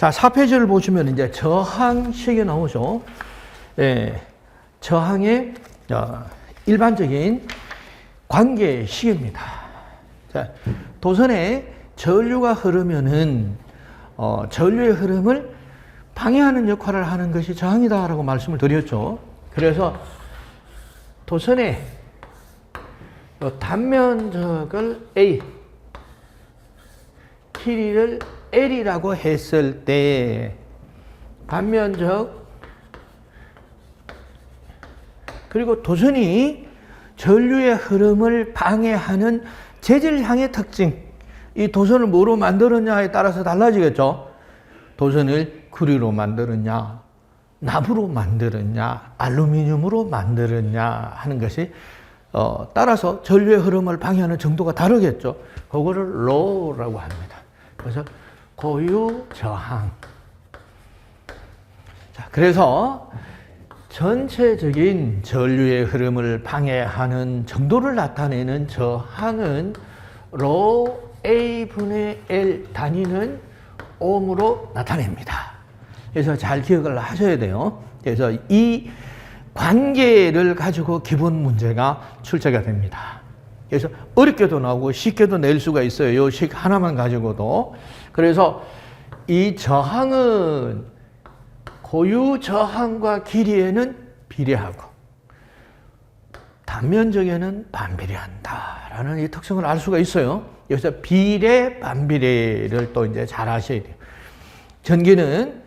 자, 4페이지를 보시면 이제 저항식이 나오죠. 예, 저항의 일반적인 관계식입니다. 자, 도선에 전류가 흐르면은 전류의 흐름을 방해하는 역할을 하는 것이 저항이다라고 말씀을 드렸죠. 그래서 도선의 단면적을 A, 길이를 L이라고 했을 때 단면적 그리고 도선이 전류의 흐름을 방해하는 재질향의 특징, 이 도선을 뭐로 만들었냐에 따라서 달라지겠죠. 도선을 구리로 만들었냐, 나무로 만들었냐, 알루미늄으로 만들었냐 하는 것이 따라서 전류의 흐름을 방해하는 정도가 다르겠죠. 그거를 로우라고 합니다. 그래서 고유 저항. 자, 그래서 전체적인 전류의 흐름을 방해하는 정도를 나타내는 저항은 로 A분의 L 단위는 옴으로 나타냅니다. 그래서 잘 기억을 하셔야 돼요. 그래서 이 관계를 가지고 기본 문제가 출제가 됩니다. 그래서 어렵게도 나오고 쉽게도 낼 수가 있어요. 이 식 하나만 가지고도. 그래서 이 저항은 고유 저항과 길이에는 비례하고 단면적에는 반비례한다라는 이 특성을 알 수가 있어요. 여기서 비례, 반비례를 또 이제 잘 아셔야 돼요. 전기는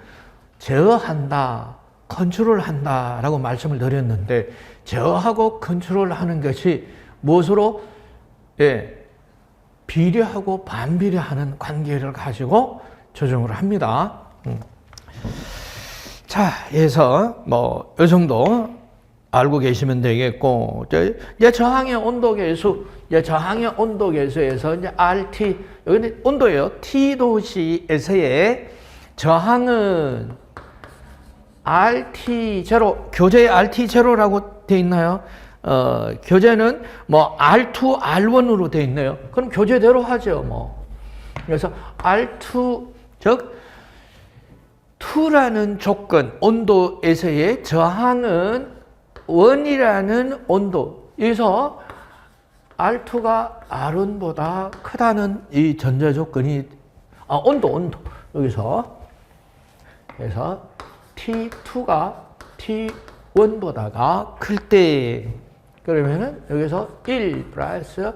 제어한다, 컨트롤한다라고 말씀을 드렸는데 제어하고 컨트롤하는 것이 무엇으로? 비례하고 반비례하는 관계를 가지고 조정을 합니다. 자, 그래서 이 정도 알고 계시면 되겠고, 이제 저항의 온도계수, 저항의 온도계수에서 이제 RT, 여기는 온도예요. T도시에서의 저항은 RT0, 교재에 RT0라고 되어 있나요? 교재는 R2, R1으로 되어 있네요. 그럼 교재대로 하죠, 그래서 R2, 즉, 2라는 조건, 온도에서의 저항은 1이라는 온도. 여기서 R2가 R1보다 크다는 이 전제 조건이, 온도. 여기서. 그래서 T2가 T1보다가 클 때, 그러면은 여기서 1 플러스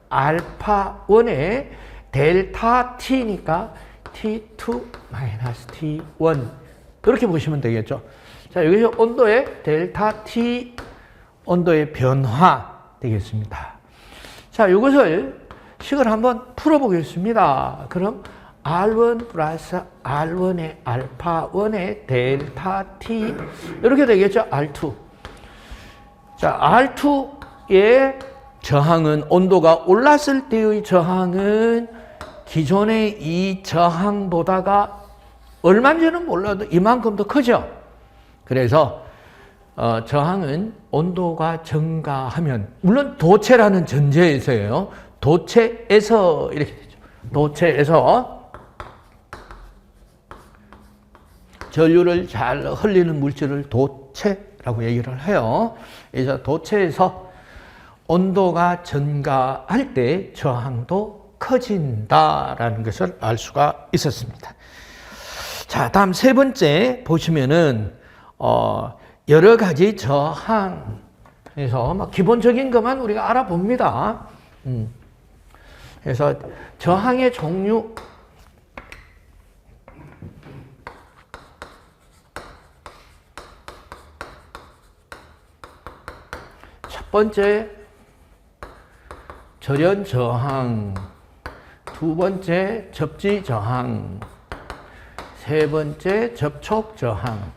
알파 1의 델타 T니까 T2 마이너스 T1 이렇게 보시면 되겠죠. 자, 여기서 온도의 델타 T 온도의 변화 되겠습니다. 자, 이것을 식을 한번 풀어보겠습니다. 그럼 R1 플러스 R1의 알파 1의 델타 T 이렇게 되겠죠. R2. 자, R2의 저항은 온도가 올랐을 때의 저항은 기존의 이 저항보다가 얼마인지는 몰라도 이만큼 더 크죠. 그래서 저항은 온도가 증가하면, 물론 도체라는 전제에서예요. 도체에서 이렇게 되죠. 도체에서 전류를 잘 흘리는 물질을 도체라고 얘기를 해요. 그래서 도체에서 온도가 증가할 때 저항도 커진다라는 것을 알 수가 있었습니다. 자, 다음 세 번째 보시면은 여러 가지 저항에서 기본적인 것만 우리가 알아봅니다. 그래서 저항의 종류, 첫 번째 절연 저항, 두 번째 접지 저항, 세 번째 접촉 저항.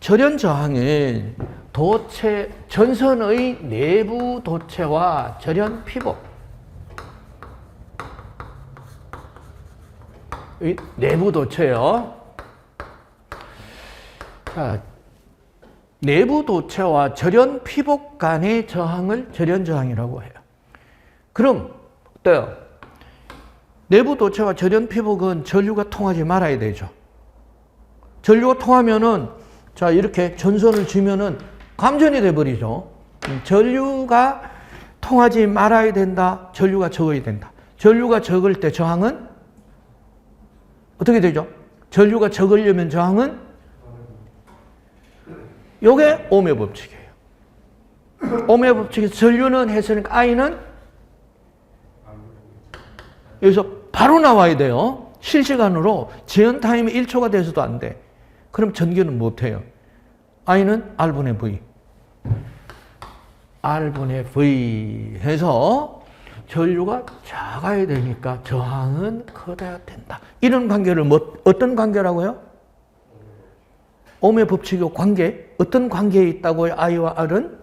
절연 저항은 도체, 전선의 내부 도체와 절연 피복, 내부 도체요. 자, 내부 도체와 절연 피복 간의 저항을 절연 저항이라고 해요. 그럼 어때요? 내부 도체와 절연 피복은 전류가 통하지 말아야 되죠. 전류가 통하면은 자 이렇게 전선을 쥐면은 감전이 돼 버리죠. 전류가 통하지 말아야 된다. 전류가 적어야 된다. 전류가 적을 때 저항은 어떻게 되죠? 전류가 적으려면 저항은 요게 ohm의 법칙이에요. ohm의 법칙에서 전류는 했으니까 I는 여기서 바로 나와야 돼요. 실시간으로 제한 타임이 1초가 돼서도 안 돼. 그럼 전기는 못 해요. I는 R분의 V. R분의 V 해서 전류가 작아야 되니까 저항은 커야 된다. 이런 관계를 어떤 관계라고요? ohm의 법칙의 관계. 어떤 관계에 있다고요? I와 R은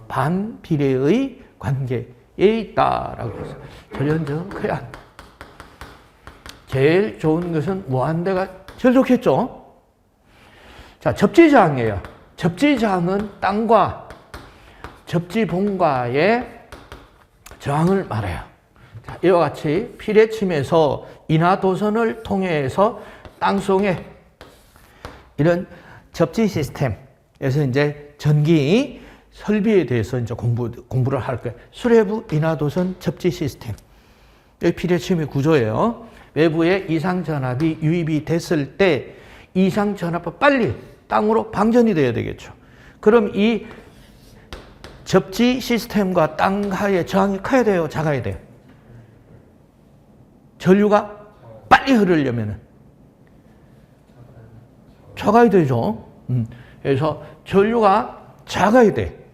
반비례의 관계에 있다라고 해서 절연저항은 커야 한다. 제일 좋은 것은 무한대가 제일 좋겠죠? 자, 접지저항이에요. 접지저항은 땅과 접지봉과의 저항을 말해요. 자, 이와 같이 피뢰침에서 인하도선을 통해서 땅속에 이런 접지 시스템에서 이제 전기 설비에 대해서 이제 공부를 할 거예요. 수뇌부 인하도선 접지 시스템. 여기 피뢰침의 구조예요. 외부에 이상전압이 유입이 됐을 때 이상전압은 빨리 땅으로 방전이 돼야 되겠죠. 그럼 이 접지 시스템과 땅하의 저항이 커야 돼요? 작아야 돼요? 전류가 빨리 흐르려면 작아야 되죠. 그래서 전류가 작아야 돼.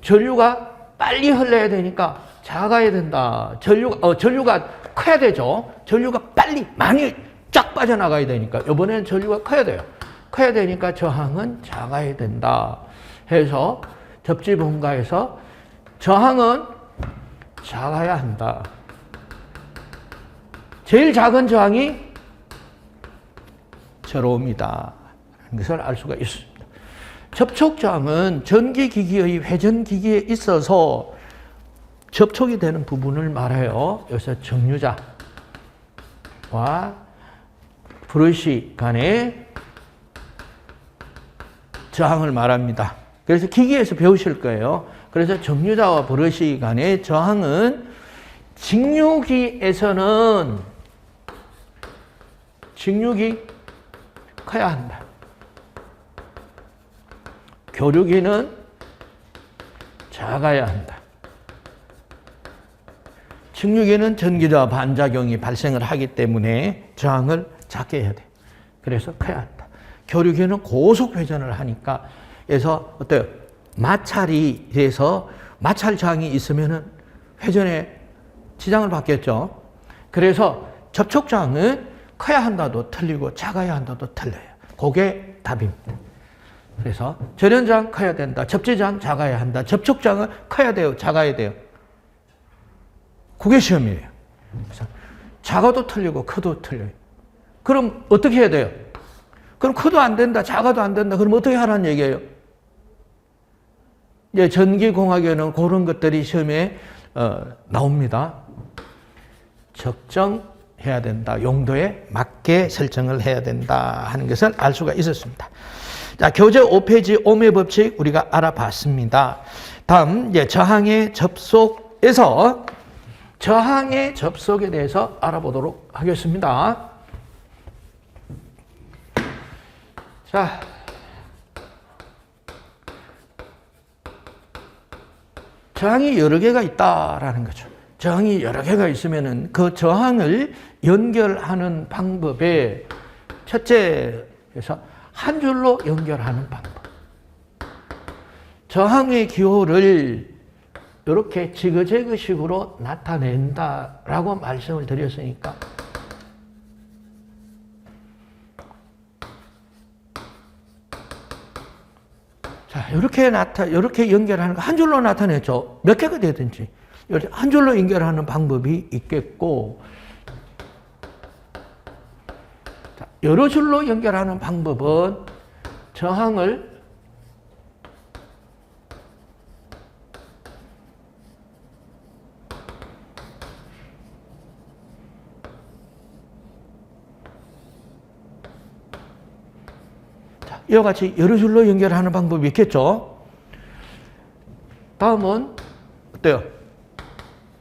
전류가 빨리 흘러야 되니까 작아야 된다. 전류가 커야 되죠. 전류가 빨리 많이 쫙 빠져나가야 되니까 이번에는 전류가 커야 돼요. 커야 되니까 저항은 작아야 된다. 해서 접지봉가에서 저항은 작아야 한다. 제일 작은 저항이 제로입니다. 라는 것을 알 수가 있습니다. 접촉저항은 전기기기의 회전기기에 있어서 접촉이 되는 부분을 말해요. 여기서 정류자와 브러쉬 간의 저항을 말합니다. 그래서 기기에서 배우실 거예요. 그래서 정류자와 브러쉬 간의 저항은 직류기에서는 직류기 커야 한다. 교류기는 작아야 한다. 직류기는 전기와 반작용이 발생을 하기 때문에 저항을 작게 해야 돼. 그래서 커야 한다. 교류기는 고속 회전을 하니까 그래서 어때요? 마찰이 돼서 마찰 저항이 있으면은 회전에 지장을 받겠죠. 그래서 접촉 저항은 커야 한다도 틀리고 작아야 한다도 틀려요. 그게 답입니다. 그래서 절연 저항 커야 된다. 접지 저항 작아야 한다. 접촉 저항은 커야 돼요. 작아야 돼요. 그게 시험이에요. 그래서 작아도 틀리고 커도 틀려요. 그럼 어떻게 해야 돼요? 그럼 커도 안 된다. 작아도 안 된다. 그럼 어떻게 하라는 얘기예요? 이제 전기공학에는 그런 것들이 시험에 나옵니다. 적정해야 된다. 용도에 맞게 설정을 해야 된다 하는 것을 알 수가 있었습니다. 자, 교재 5페이지 ohm의 법칙 우리가 알아봤습니다. 다음 이제 저항의 접속에 대해서 알아보도록 하겠습니다. 자, 저항이 여러 개가 있다라는 거죠. 저항이 여러 개가 있으면은 그 저항을 연결하는 방법에 첫째에서 한 줄로 연결하는 방법. 저항의 기호를 이렇게 지그재그식으로 나타낸다라고 말씀을 드렸으니까 자, 이렇게 연결하는 거 한 줄로 나타냈죠. 몇 개가 되든지 이렇게 한 줄로 연결하는 방법이 있겠고, 자, 여러 줄로 연결하는 방법은 저항을 이와 같이 여러 줄로 연결하는 방법이 있겠죠. 다음은 어때요?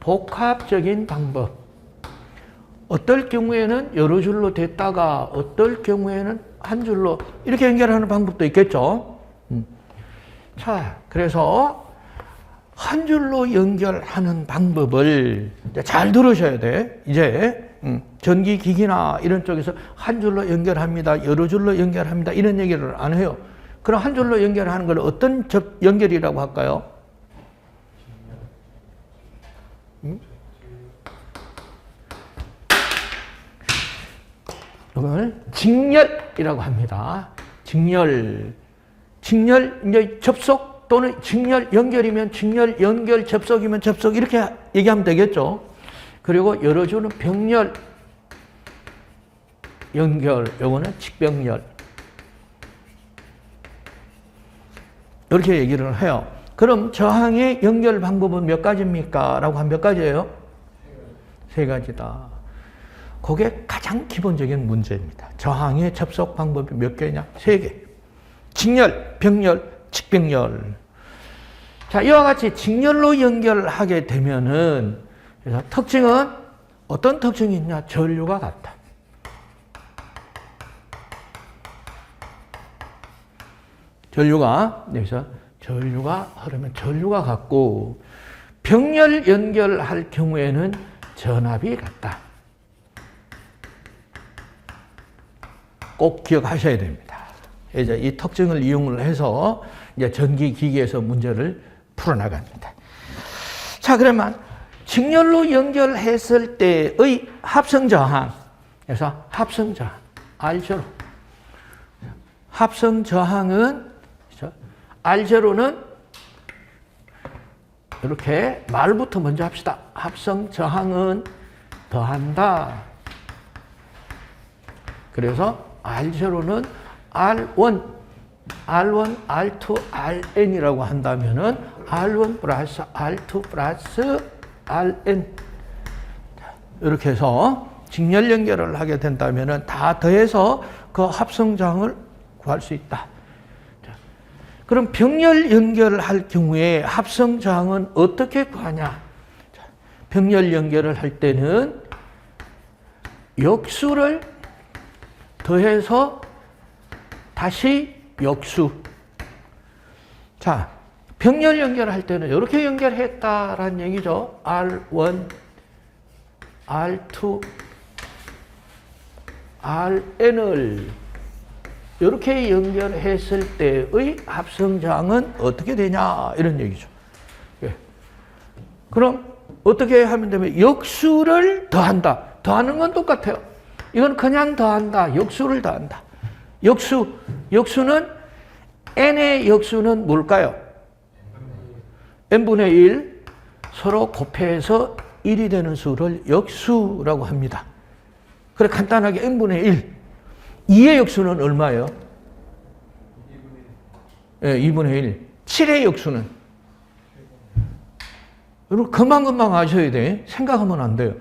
복합적인 방법. 어떨 경우에는 여러 줄로 됐다가 어떨 경우에는 한 줄로 이렇게 연결하는 방법도 있겠죠. 자, 그래서 한 줄로 연결하는 방법을 잘 들으셔야 돼. 이제 전기기기나 이런 쪽에서 한 줄로 연결합니다, 여러 줄로 연결합니다 이런 얘기를 안 해요. 그럼 한 줄로 연결하는 걸 어떤 연결이라고 할까요? 이걸 직렬이라고 합니다. 직렬, 이제 접속 또는 직렬, 연결이면 직렬, 연결, 접속이면 접속 이렇게 얘기하면 되겠죠. 그리고 여러 줄은 병렬, 연결, 요거는 직병렬 이렇게 얘기를 해요. 그럼 저항의 연결 방법은 몇 가지입니까? 라고 하면 몇 가지예요? 세 가지다. 그게 가장 기본적인 문제입니다. 저항의 접속 방법이 몇 개냐? 세 개. 직렬, 병렬, 직병렬. 자, 이와 같이 직렬로 연결하게 되면은, 그래서 특징은 어떤 특징이 있냐? 전류가 같다. 전류가, 여기서 전류가 흐르면 전류가 같고, 병렬 연결할 경우에는 전압이 같다. 꼭 기억하셔야 됩니다. 이제 이 특징을 이용을 해서 이제 전기기기에서 문제를 풀어나갑니다. 자, 그러면 직렬로 연결했을 때의 합성저항. 그래서 합성저항. R0. 합성저항은, R0는 이렇게 말부터 먼저 합시다. 합성저항은 더한다. 그래서 R0는 R1, R2, Rn이라고 한다면은 R1 플러스 R2 플러스 Rn. 이렇게 해서 직렬 연결을 하게 된다면은 다 더해서 그 합성저항을 구할 수 있다. 그럼 병렬 연결을 할 경우에 합성저항은 어떻게 구하냐? 병렬 연결을 할 때는 역수를 더해서 다시 역수. 자, 병렬 연결할 때는 이렇게 연결했다라는 얘기죠. R1, R2, Rn을 이렇게 연결했을 때의 합성저항은 어떻게 되냐 이런 얘기죠. 예. 그럼 어떻게 하면 되면 역수를 더한다. 더하는 건 똑같아요. 이건 그냥 더한다. 역수를 더한다. 역수는 n의 역수는 뭘까요? n분의 1 서로 곱해서 1이 되는 수를 역수라고 합니다. 그래 간단하게 n분의 1. 2의 역수는 얼마예요? 2분의 1. 7의 역수는? 여러분 금방금방 아셔야 돼. 생각하면 안 돼요.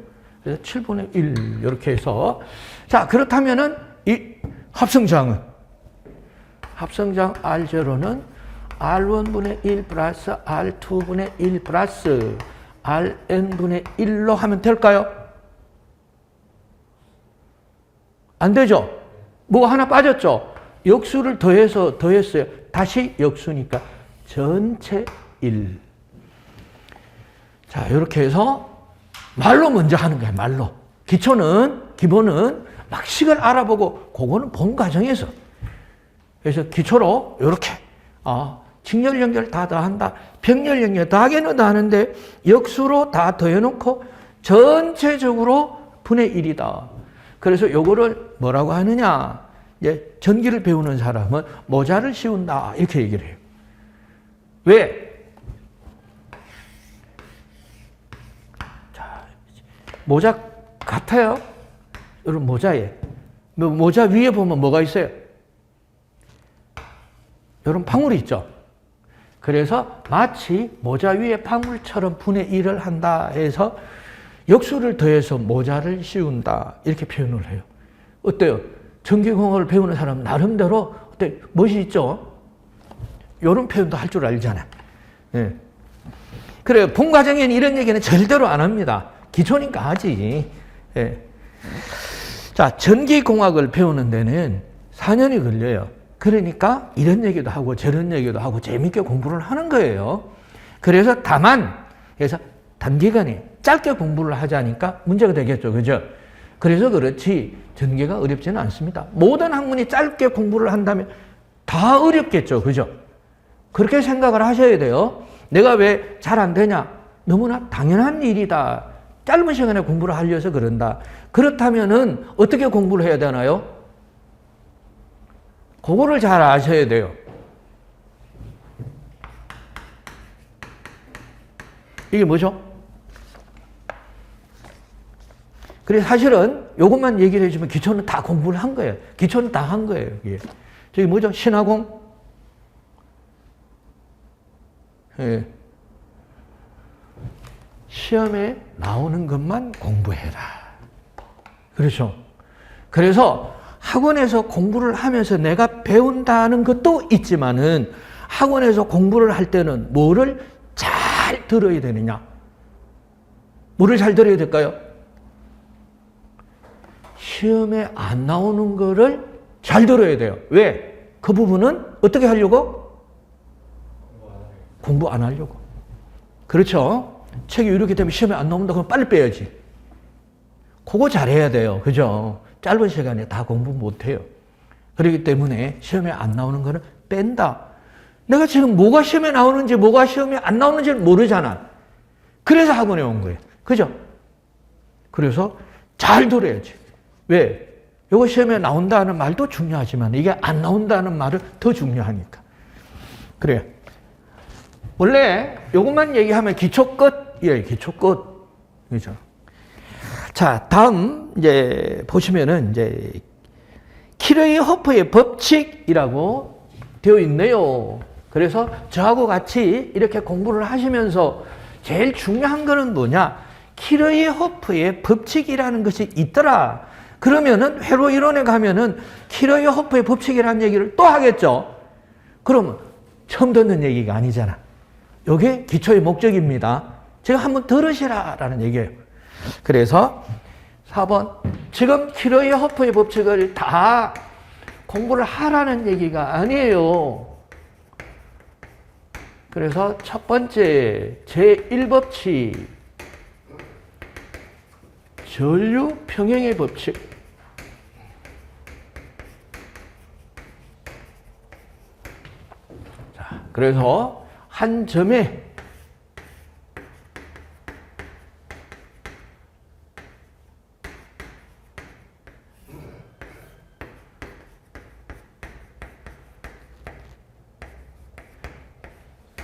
그래서 7분의 1 이렇게 해서 자 그렇다면은 이 합성저항은 R0는 R1분의 1 플러스 R2분의 1 플러스 Rn분의 1로 하면 될까요? 안 되죠? 뭐 하나 빠졌죠? 역수를 더했어요. 다시 역수니까 전체 1. 자, 이렇게 해서 말로 먼저 하는 거예요. 말로. 기본은 막 식을 알아보고 그거는 본 과정에서. 그래서 기초로 이렇게 직렬 연결 다 더한다. 병렬 연결 더하기는 더하는데 역수로 다 더해놓고 전체적으로 분의 1이다. 그래서 요거를 뭐라고 하느냐. 이제 전기를 배우는 사람은 모자를 씌운다. 이렇게 얘기를 해요. 왜? 자, 모자 같아요? 여러분 모자에. 모자 위에 보면 뭐가 있어요? 여러분 방울이 있죠? 그래서 마치 모자 위에 방울처럼 분의 1을 한다 해서 역수를 더해서 모자를 씌운다. 이렇게 표현을 해요. 어때요? 전기공학을 배우는 사람 나름대로 어때? 멋이 있죠? 이런 표현도 할 줄 알잖아. 예. 그래요. 본과정에는 이런 얘기는 절대로 안 합니다. 기초니까 하지. 예. 자, 전기공학을 배우는 데는 4년이 걸려요. 그러니까 이런 얘기도 하고 저런 얘기도 하고 재밌게 공부를 하는 거예요. 그래서 다만, 그래서 단기간에 짧게 공부를 하자니까 문제가 되겠죠. 그죠? 그래서 그렇지 전개가 어렵지는 않습니다. 모든 학문이 짧게 공부를 한다면 다 어렵겠죠. 그죠? 그렇게 생각을 하셔야 돼요. 내가 왜 잘 안 되냐? 너무나 당연한 일이다. 짧은 시간에 공부를 하려서 그런다. 그렇다면은 어떻게 공부를 해야 되나요? 그거를 잘 아셔야 돼요. 이게 뭐죠? 그래서 사실은 이것만 얘기를 해주면 기초는 다 공부를 한 거예요. 기초는 다 한 거예요. 이게. 저기 뭐죠? 신화공? 예. 시험에 나오는 것만 공부해라. 그렇죠? 그래서 학원에서 공부를 하면서 내가 배운다는 것도 있지만은 학원에서 공부를 할 때는 뭐를 잘 들어야 되느냐? 뭐를 잘 들어야 될까요? 시험에 안 나오는 거를 잘 들어야 돼요. 왜? 그 부분은 어떻게 하려고? 공부 안 하려고. 그렇죠? 책이 이렇게 되면 시험에 안 나온다 그러면 빨리 빼야지. 그거 잘해야 돼요. 그죠? 짧은 시간에 다 공부 못해요. 그렇기 때문에 시험에 안 나오는 거는 뺀다. 내가 지금 뭐가 시험에 나오는지 뭐가 시험에 안 나오는지를 모르잖아. 그래서 학원에 온 거예요. 그죠? 그래서 잘 들어야지. 왜? 이거 시험에 나온다는 말도 중요하지만 이게 안 나온다는 말은 더 중요하니까. 그래요. 원래 이것만 얘기하면 기초 끝. 예, 기초 끝. 그죠? 자, 다음 이제 보시면은 이제 키르이호프의 법칙이라고 되어 있네요. 그래서 저하고 같이 이렇게 공부를 하시면서 제일 중요한 거는 뭐냐? 키르이호프의 법칙이라는 것이 있더라. 그러면은 회로 이론에 가면은 키르이호프의 법칙이라는 얘기를 또 하겠죠. 그러면 처음 듣는 얘기가 아니잖아. 이게 기초의 목적입니다. 제가 한번 들으시라라는 얘기예요. 그래서 4번 지금 키르이호프의 법칙을 다 공부를 하라는 얘기가 아니에요. 그래서 첫 번째 제1법칙 전류 평행의 법칙. 자, 그래서 한 점에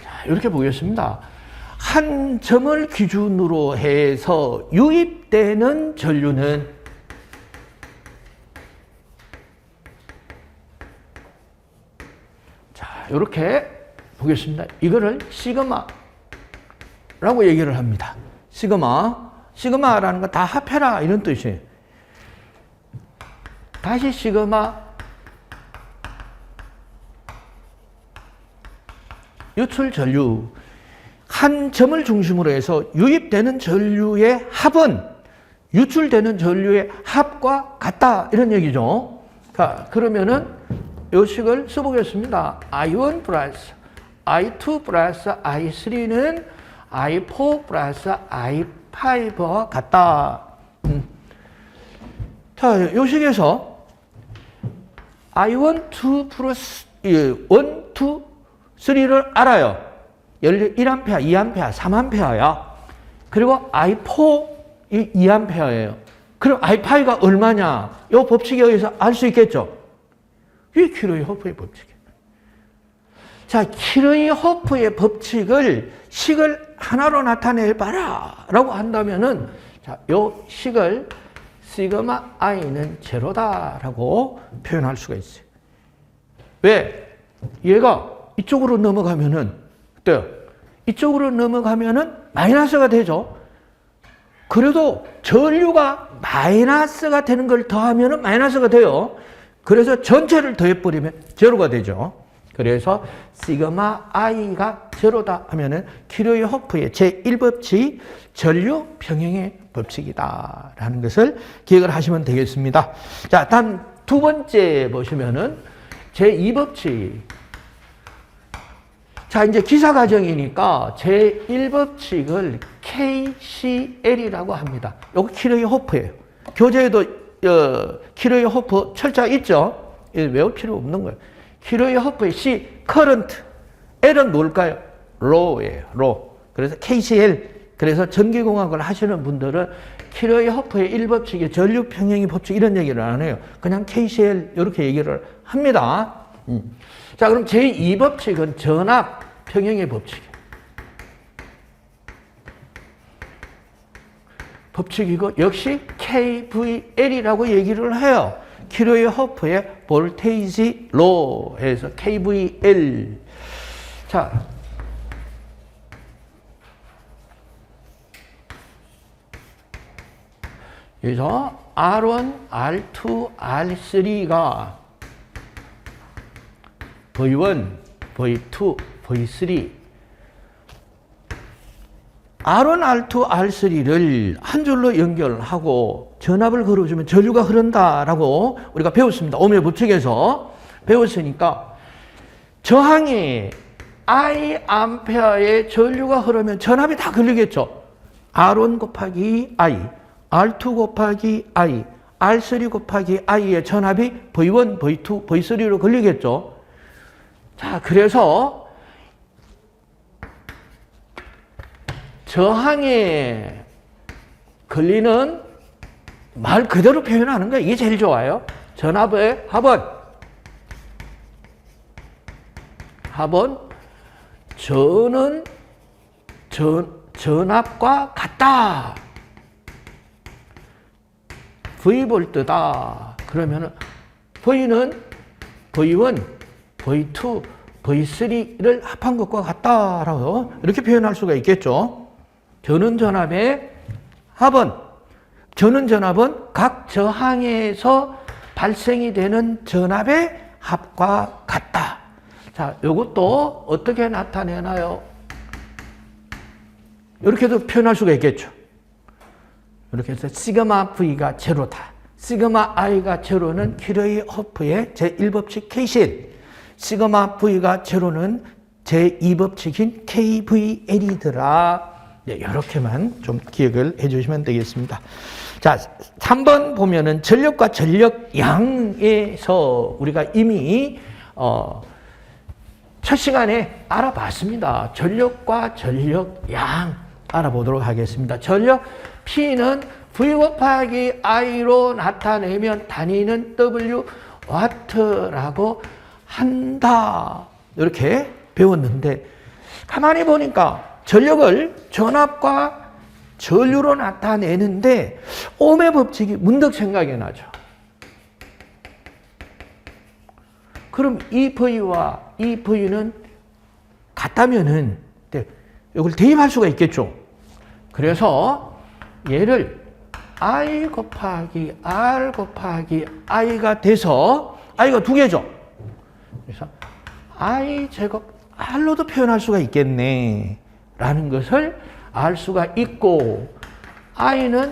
자, 이렇게 보겠습니다. 한 점을 기준으로 해서 유입되는 전류는 자, 이렇게 보겠습니다. 이거를 시그마라고 얘기를 합니다. 시그마라는 거 다 합해라 이런 뜻이에요. 다시 시그마 유출 전류 한 점을 중심으로 해서 유입되는 전류의 합은 유출되는 전류의 합과 같다 이런 얘기죠. 자, 그러면은 이 식을 써보겠습니다. I1 플러스 I2 플러스 I3는 I4 플러스 I5와 같다. 자, 이 식에서 I1, 2 플러스 1, 2, 3를 알아요. 연료 1A, 2A, 3A야. 그리고 I4 2A예요. 그럼 I5가 얼마냐? 이 법칙에 의해서 알 수 있겠죠? 이게 키르이호프의 법칙이에요. 자, 키르이호프의 법칙을 식을 하나로 나타내봐라 라고 한다면은 자, 이 식을 시그마 i는 제로다라고 표현할 수가 있어요. 왜? 얘가 이쪽으로 넘어가면은 어때요? 이쪽으로 넘어가면은 마이너스가 되죠. 그래도 전류가 마이너스가 되는 걸 더하면은 마이너스가 돼요. 그래서 전체를 더해버리면 제로가 되죠. 그래서 시그마 i가 제로다 하면은 키르호프의 제1법칙 전류 평형의 법칙이다라는 것을 기억을 하시면 되겠습니다. 자, 다음 두 번째 보시면은 제2법칙. 자, 이제 기사 과정이니까 제1법칙을 KCL이라고 합니다. 요거 키르호프예요. 교재에도 키르호프 철자 있죠? 외울 필요 없는 거예요. 키르호프의 C, current. L은 뭘까요? law예요. law. 그래서 KCL. 그래서 전기공학을 하시는 분들은 키르호프의 1법칙의 전류평형의 법칙 이런 얘기를 안 해요. 그냥 KCL 이렇게 얘기를 합니다. 자, 그럼 제2법칙은 전압평형의 법칙이에요. 법칙이고 역시 KVL이라고 얘기를 해요. 키르호프의 볼테이지 로에서 KVL. 자, 여기서 R1, R2, R3가 V1, V2, V3. R1, R2, R3를 한 줄로 연결하고 전압을 걸어주면 전류가 흐른다라고 우리가 배웠습니다. ohm의 법칙에서 배웠으니까 저항에 I 암페어의 전류가 흐르면 전압이 다 걸리겠죠. R1 곱하기 I, R2 곱하기 I, R3 곱하기 I의 전압이 V1, V2, V3로 걸리겠죠. 자, 그래서 저항에 걸리는 말 그대로 표현하는 거예요. 이게 제일 좋아요. 전압의 합은 전압과 같다. V볼트다. 그러면은 V는 V1, V2, V3를 합한 것과 같다라고 이렇게 표현할 수가 있겠죠. 전원전압의 합은 각 저항에서 발생이 되는 전압의 합과 같다. 자, 이것도 어떻게 나타내나요? 이렇게도 표현할 수가 있겠죠. 이렇게 해서 시그마 V가 제로다. 시그마 I가 제로는 키르호프의 제1법칙 KCL. 시그마 V가 제로는 제2법칙인 KVL이더라. 네, 이렇게만 좀 기억을 해주시면 되겠습니다. 자, 3번 보면은 전력과 전력량에서 우리가 이미 첫 시간에 알아봤습니다. 전력과 전력양 알아보도록 하겠습니다. 전력 P는 V 곱하기 I로 나타내면 단위는 W 와트라고 한다. 이렇게 배웠는데 가만히 보니까 전력을 전압과 전류로 나타내는데 ohm의 법칙이 문득 생각이 나죠. 그럼 이 V와 이 V는 같다면은 이걸 대입할 수가 있겠죠. 그래서 얘를 I 곱하기 R 곱하기 I가 돼서 I가 두 개죠. 그래서 I 제곱 R로도 표현할 수가 있겠네 라는 것을 알 수가 있고, I는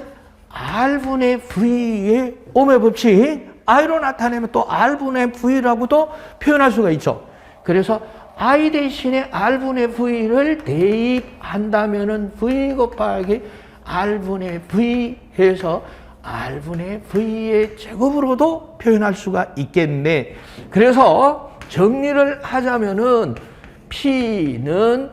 R분의 V의 ohm의 법칙 I로 나타내면 또 R분의 V라고도 표현할 수가 있죠. 그래서 I 대신에 R분의 V를 대입한다면은 V 곱하기 R분의 V 해서 R분의 V의 제곱으로도 표현할 수가 있겠네. 그래서 정리를 하자면은 P는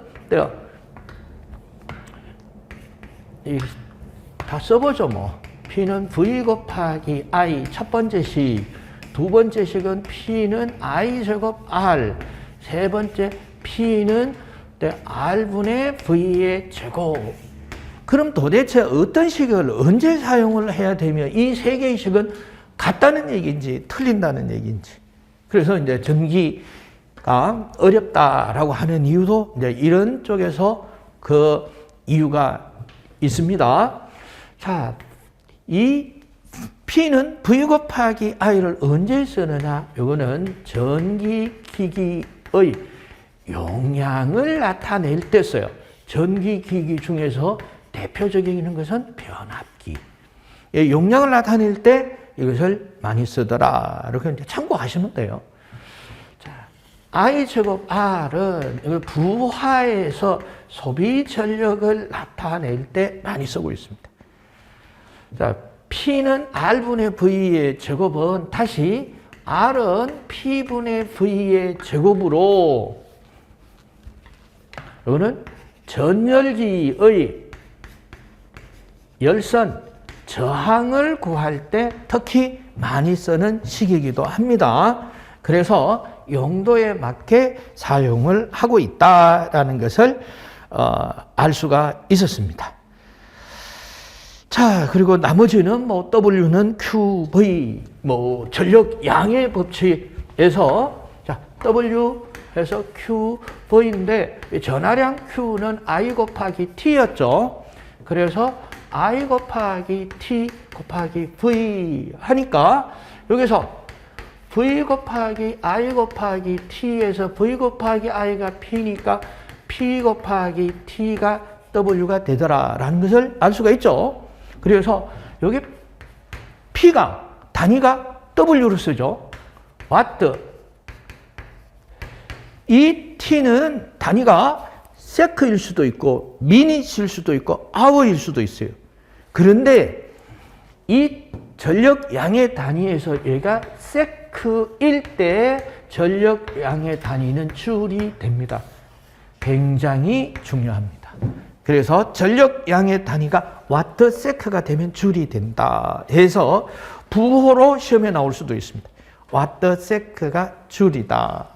다 써보죠 뭐. P는 V 곱하기 I 첫 번째 식, 두 번째 식은 P는 I 제곱 R, 세 번째 P는 R분의 V의 제곱. 그럼 도대체 어떤 식을 언제 사용을 해야 되며 이 세 개의 식은 같다는 얘기인지 틀린다는 얘기인지. 그래서 이제 전기가 어렵다라고 하는 이유도 이제 이런 쪽에서 그 이유가 있습니다. 자, 이 P는 V 곱하기 I를 언제 쓰느냐? 이거는 전기기기의 용량을 나타낼 때 써요. 전기기기 중에서 대표적인 것은 변압기. 용량을 나타낼 때 이것을 많이 쓰더라. 이렇게 참고하시면 돼요. 자, I 제곱 R은 부하에서 소비 전력을 나타낼 때 많이 쓰고 있습니다. 자, P는 R분의 V의 제곱은 다시 R은 P분의 V의 제곱으로 이거는 전열기의 열선 저항을 구할 때 특히 많이 쓰는 식이기도 합니다. 그래서 용도에 맞게 사용을 하고 있다라는 것을 알 수가 있었습니다. 자, 그리고 나머지는 뭐 W는 QV, 뭐 전력 양의 법칙에서 자, W에서 QV인데 전하량 Q는 I 곱하기 T였죠. 그래서 I 곱하기 T 곱하기 V 하니까 여기서 V 곱하기 I 곱하기 T에서 V 곱하기 I가 P니까 P 곱하기 T가 W가 되더라라는 것을 알 수가 있죠. 그래서 여기 P가 단위가 W로 쓰죠. 와트. 이 T는 단위가 세크일 수도 있고 미닛일 수도 있고 아워일 수도 있어요. 그런데 이 전력 양의 단위에서 얘가 세크일 때 전력 양의 단위는 줄이 됩니다. 굉장히 중요합니다. 그래서 전력 양의 단위가 와트 세크가 되면 줄이 된다 해서 부호로 시험에 나올 수도 있습니다. 와트 세크가 줄이다.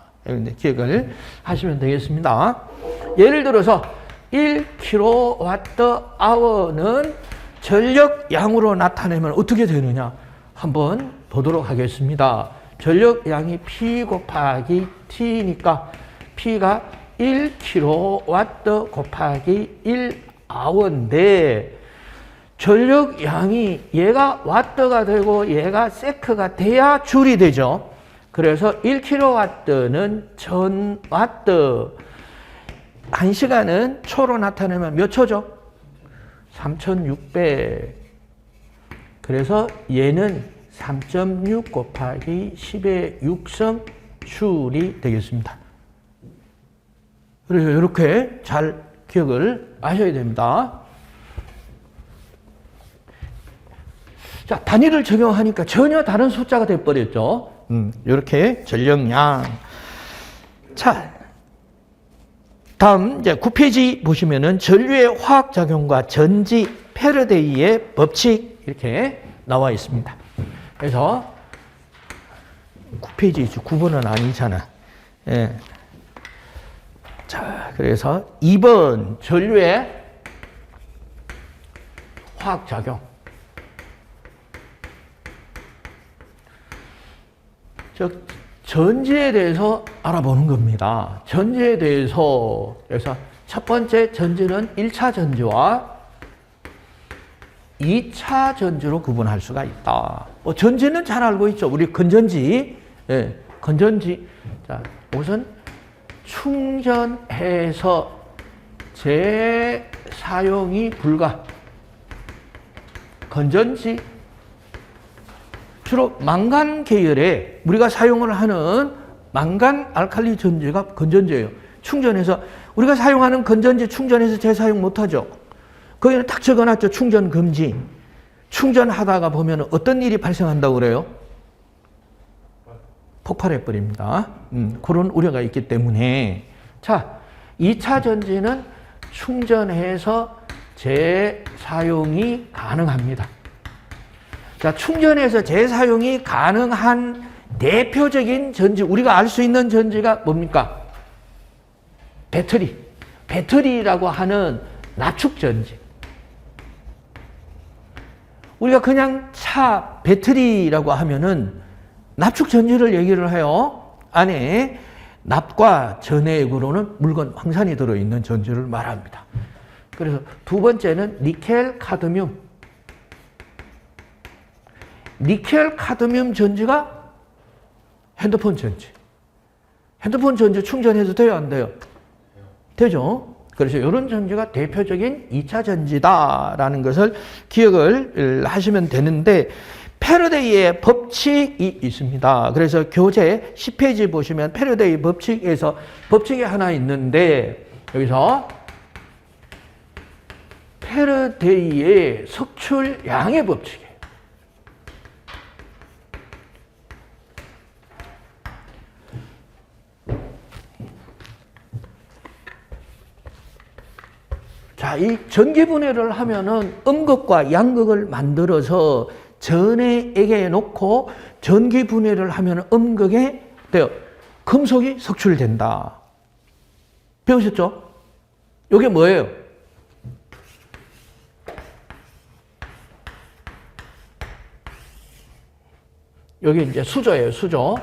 기억을 하시면 되겠습니다. 예를 들어서 1kWh는 전력 양으로 나타내면 어떻게 되느냐 한번 보도록 하겠습니다. 전력 양이 P 곱하기 T니까 P가 1kW 곱하기 1H인데 전력 양이 얘가 와트가 되고 얘가 세크가 돼야 줄이 되죠. 그래서 1kW는 1000W. 1시간은 초로 나타내면 몇 초죠? 3600. 그래서 얘는 3.6 곱하기 10의 6성 줄이 되겠습니다. 그래서 이렇게 잘 기억을 하셔야 됩니다. 자, 단위를 적용하니까 전혀 다른 숫자가 돼버렸죠. 이렇게 전력량. 자, 다음 이제 9페이지 보시면은 전류의 화학작용과 전지 패러데이의 법칙 이렇게 나와 있습니다. 그래서 9페이지죠. 9번은 아니잖아. 예. 자, 그래서 2번 전류의 화학작용. 즉 전지에 대해서 알아보는 겁니다. 전지에 대해서 그래서 첫 번째 전지는 1차 전지와 2차 전지로 구분할 수가 있다. 전지는 잘 알고 있죠. 우리 건전지, 예, 건전지. 자, 우선 충전해서 재사용이 불가. 건전지. 주로 망간 계열에 우리가 사용을 하는 망간 알칼리 전지가 건전지예요. 충전해서 우리가 사용하는 건전지 충전해서 재사용 못하죠. 거기는 딱 적어놨죠. 충전 금지. 충전하다가 보면 어떤 일이 발생한다고 그래요? 폭발해버립니다. 그런 우려가 있기 때문에. 자, 2차 전지는 충전해서 재사용이 가능합니다. 자, 충전해서 재사용이 가능한 대표적인 전지, 우리가 알 수 있는 전지가 뭡니까? 배터리. 배터리라고 하는 납축전지. 우리가 그냥 차 배터리라고 하면은 납축전지를 얘기를 해요. 안에 납과 전해액으로는 물건, 황산이 들어있는 전지를 말합니다. 그래서 두 번째는 니켈, 카드뮴. 니켈 카드뮴 전지가 핸드폰 전지. 핸드폰 전지 충전해도 돼요, 안 돼요? 되죠. 그래서 이런 전지가 대표적인 2차 전지다라는 것을 기억을 하시면 되는데, 패러데이의 법칙이 있습니다. 그래서 교재 10페이지 보시면 패러데이 법칙에서 법칙이 하나 있는데, 여기서 패러데이의 석출량의 법칙이에요. 자, 이 전기분해를 하면은 음극과 양극을 만들어서 전해에게 놓고 전기분해를 하면 음극에 금속이 석출된다. 배우셨죠? 이게 뭐예요? 여기 이제 수조예요, 수조.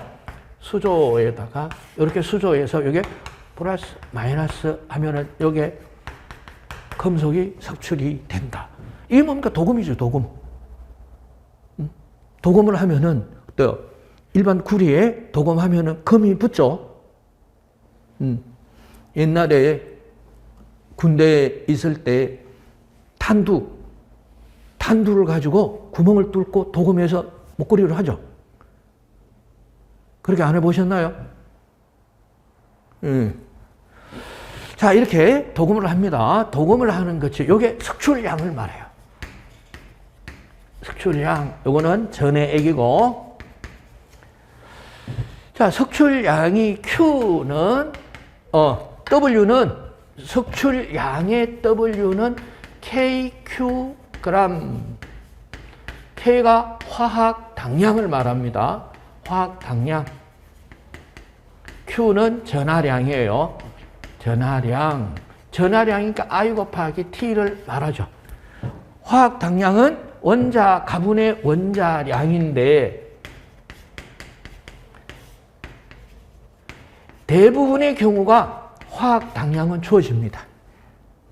수조에다가 이렇게 수조에서 이게 플러스 마이너스 하면은 이게 금속이 석출이 된다. 이게 뭡니까? 도금이죠, 도금. 도금을 하면은 또 일반 구리에 도금하면은 금이 붙죠. 옛날에 군대에 있을 때 탄두를 가지고 구멍을 뚫고 도금해서 목걸이를 하죠. 그렇게 안 해보셨나요? 자, 이렇게 도금을 합니다. 도금을 하는 것이, 이게 석출량을 말해요. 석출량, 요거는 전해액이고, 자, 석출량이 Q는, W는, 석출량의 W는 KQ 그램. K가 화학 당량을 말합니다. 화학 당량. Q는 전하량이에요. 전하량. 전하량이니까 I 곱하기 T를 말하죠. 화학 당량은 원자, 가분의 원자량인데, 대부분의 경우가 화학 당량은 주어집니다.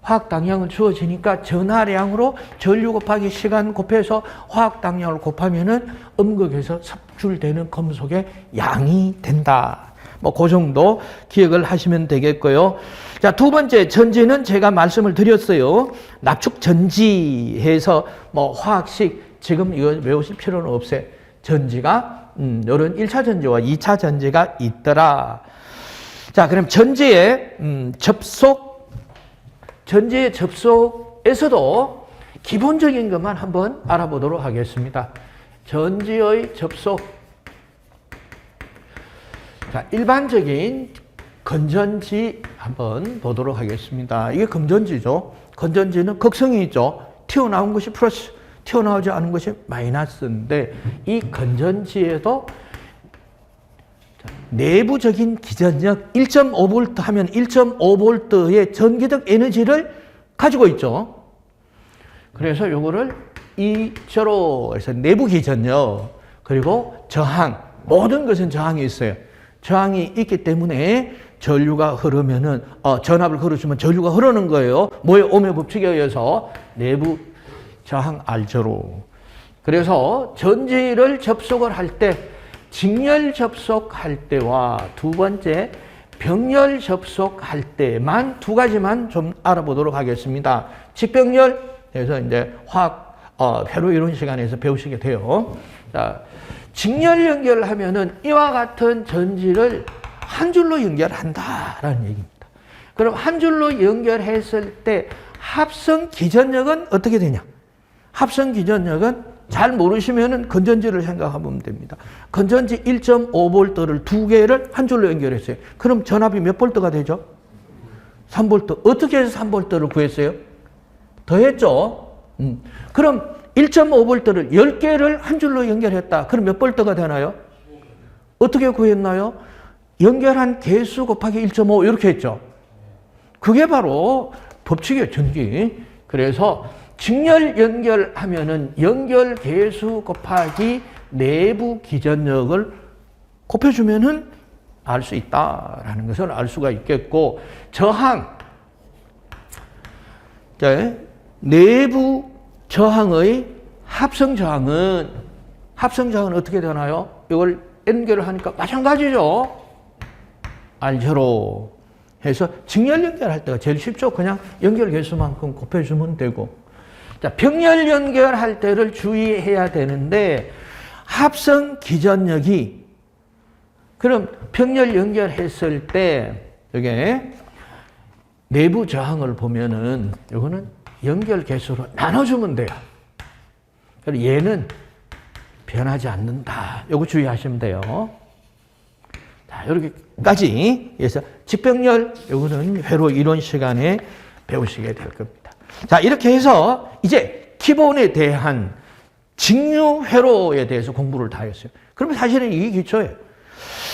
화학 당량은 주어지니까 전하량으로 전류 곱하기 시간 곱해서 화학 당량을 곱하면은 음극에서 섭출되는 금속의 양이 된다. 뭐 그 정도 기억을 하시면 되겠고요. 자, 두 번째 전지는 제가 말씀을 드렸어요. 납축 전지해서 뭐 화학식 지금 이거 외우실 필요는 없어요. 전지가 이런 1차 전지와 2차 전지가 있더라. 자, 그럼 전지의 접속에서도 기본적인 것만 한번 알아보도록 하겠습니다. 전지의 접속. 자, 일반적인 건전지 한번 보도록 하겠습니다. 이게 건전지죠. 건전지는 극성이 있죠. 튀어나온 것이 플러스, 튀어나오지 않은 것이 마이너스인데, 이 건전지에도 내부적인 기전력 1.5V 하면 1.5V의 전기적 에너지를 가지고 있죠. 그래서 요거를 E0에서 내부 기전력, 그리고 저항, 모든 것은 저항이 있어요. 저항이 있기 때문에 전류가 흐르면은, 전압을 걸어주면 전류가 흐르는 거예요. 뭐의 오음의 법칙에 의해서 내부 저항 R제로. 그래서 전지를 접속을 할 때, 직렬 접속할 때와 두 번째 병렬 접속할 때만 두 가지만 좀 알아보도록 하겠습니다. 직병렬에서 이제 화학 회로 이론 시간에서 배우시게 돼요. 자, 직렬 연결하면은 이와 같은 전지를 한 줄로 연결한다라는 얘기입니다. 그럼 한 줄로 연결했을 때 합성 기전력은 어떻게 되냐? 합성 기전력은 잘 모르시면은 건전지를 생각하면 됩니다. 건전지 1.5V를 두 개를 한 줄로 연결했어요. 그럼 전압이 몇 볼트가 되죠? 3V. 어떻게 해서 3V를 구했어요? 더했죠? 그럼 1.5V를 10개를 한 줄로 연결했다. 그럼 몇 볼트가 되나요? 어떻게 구했나요? 연결한 개수 곱하기 1.5 이렇게 했죠. 그게 바로 법칙이에요, 전기. 그래서 직렬 연결하면은 연결 개수 곱하기 내부 기전력을 곱해주면은 알 수 있다라는 것을 알 수가 있겠고, 저항. 자, 내부 저항의 합성 저항은 합성저항은 어떻게 되나요? 이걸 연결을 하니까 마찬가지죠. R제로 해서 직렬 연결할 때가 제일 쉽죠. 그냥 연결 개수만큼 곱해주면 되고. 자, 병렬 연결할 때를 주의해야 되는데 합성 기전력이 그럼 병렬 연결했을 때 이게 내부 저항을 보면은 이거는 연결 개수로 나눠주면 돼요. 그리고 얘는 변하지 않는다. 이거 주의하시면 돼요. 자, 이렇게까지 해서 직병렬 이거는 회로 이론 시간에 배우시게 될 겁니다. 자, 이렇게 해서 이제 기본에 대한 직류회로에 대해서 공부를 다 했어요. 그러면 사실은 이게 기초예요.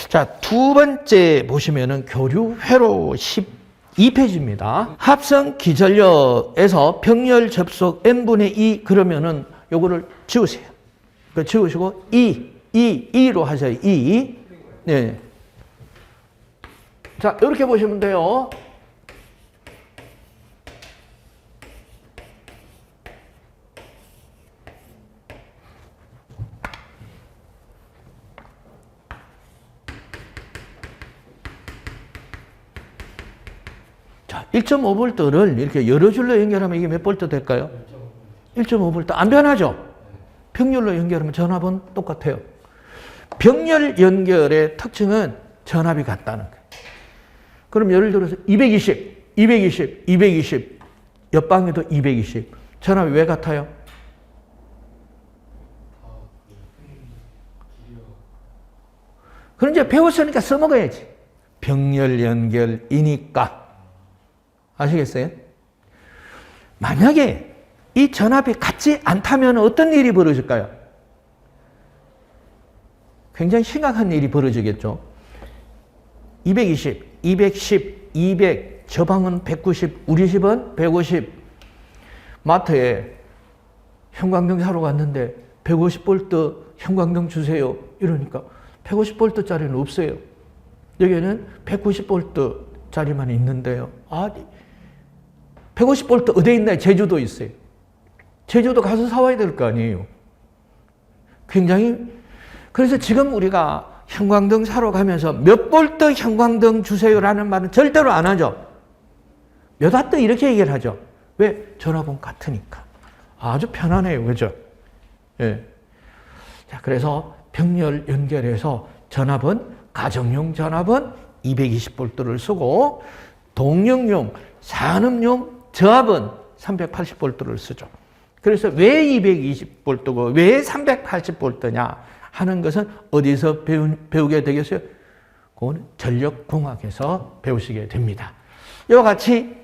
자, 두 번째 보시면은 교류회로 12페이지입니다. 합성 기전력에서 병렬 접속 n분의 2 그러면은 요거를 지우세요. 그 지우시고 2로 하세요. 2. 네. 자, 이렇게 보시면 돼요. 자, 1.5V를 이렇게 여러 줄로 연결하면 이게 몇 볼트 될까요? 1.5V. 안 변하죠? 병렬로 연결하면 전압은 똑같아요. 병렬 연결의 특징은 전압이 같다는 거예요. 그럼 예를 들어서 220, 220, 220, 옆방에도 220. 전압이 왜 같아요? 그럼 이제 배웠으니까 써먹어야지. 병렬 연결이니까. 아시겠어요? 만약에 이 전압이 같지 않다면 어떤 일이 벌어질까요? 굉장히 심각한 일이 벌어지겠죠. 220, 210, 200, 저 방은 190, 우리 집은 150. 마트에 형광등 사러 갔는데 150V 형광등 주세요. 이러니까 150V짜리는 없어요. 여기에는 190V짜리만 있는데요. 150V 어디에 있나요? 제주도 있어요. 제주도 가서 사와야 될 거 아니에요. 굉장히 그래서 지금 우리가 형광등 사러 가면서 몇 볼트 형광등 주세요라는 말은 절대로 안 하죠. 몇 와트 이렇게 얘기를 하죠. 왜? 전압은 같으니까. 아주 편하네요. 그죠? 예. 자, 그래서 병렬 연결해서 전압은 가정용 전압은 220V를 쓰고 동력용, 산업용 저압은 380V를 쓰죠. 그래서 왜 220V고 왜 380V냐 하는 것은 어디서 배우게 되겠어요? 그거는 전력공학에서 배우시게 됩니다. 이와 같이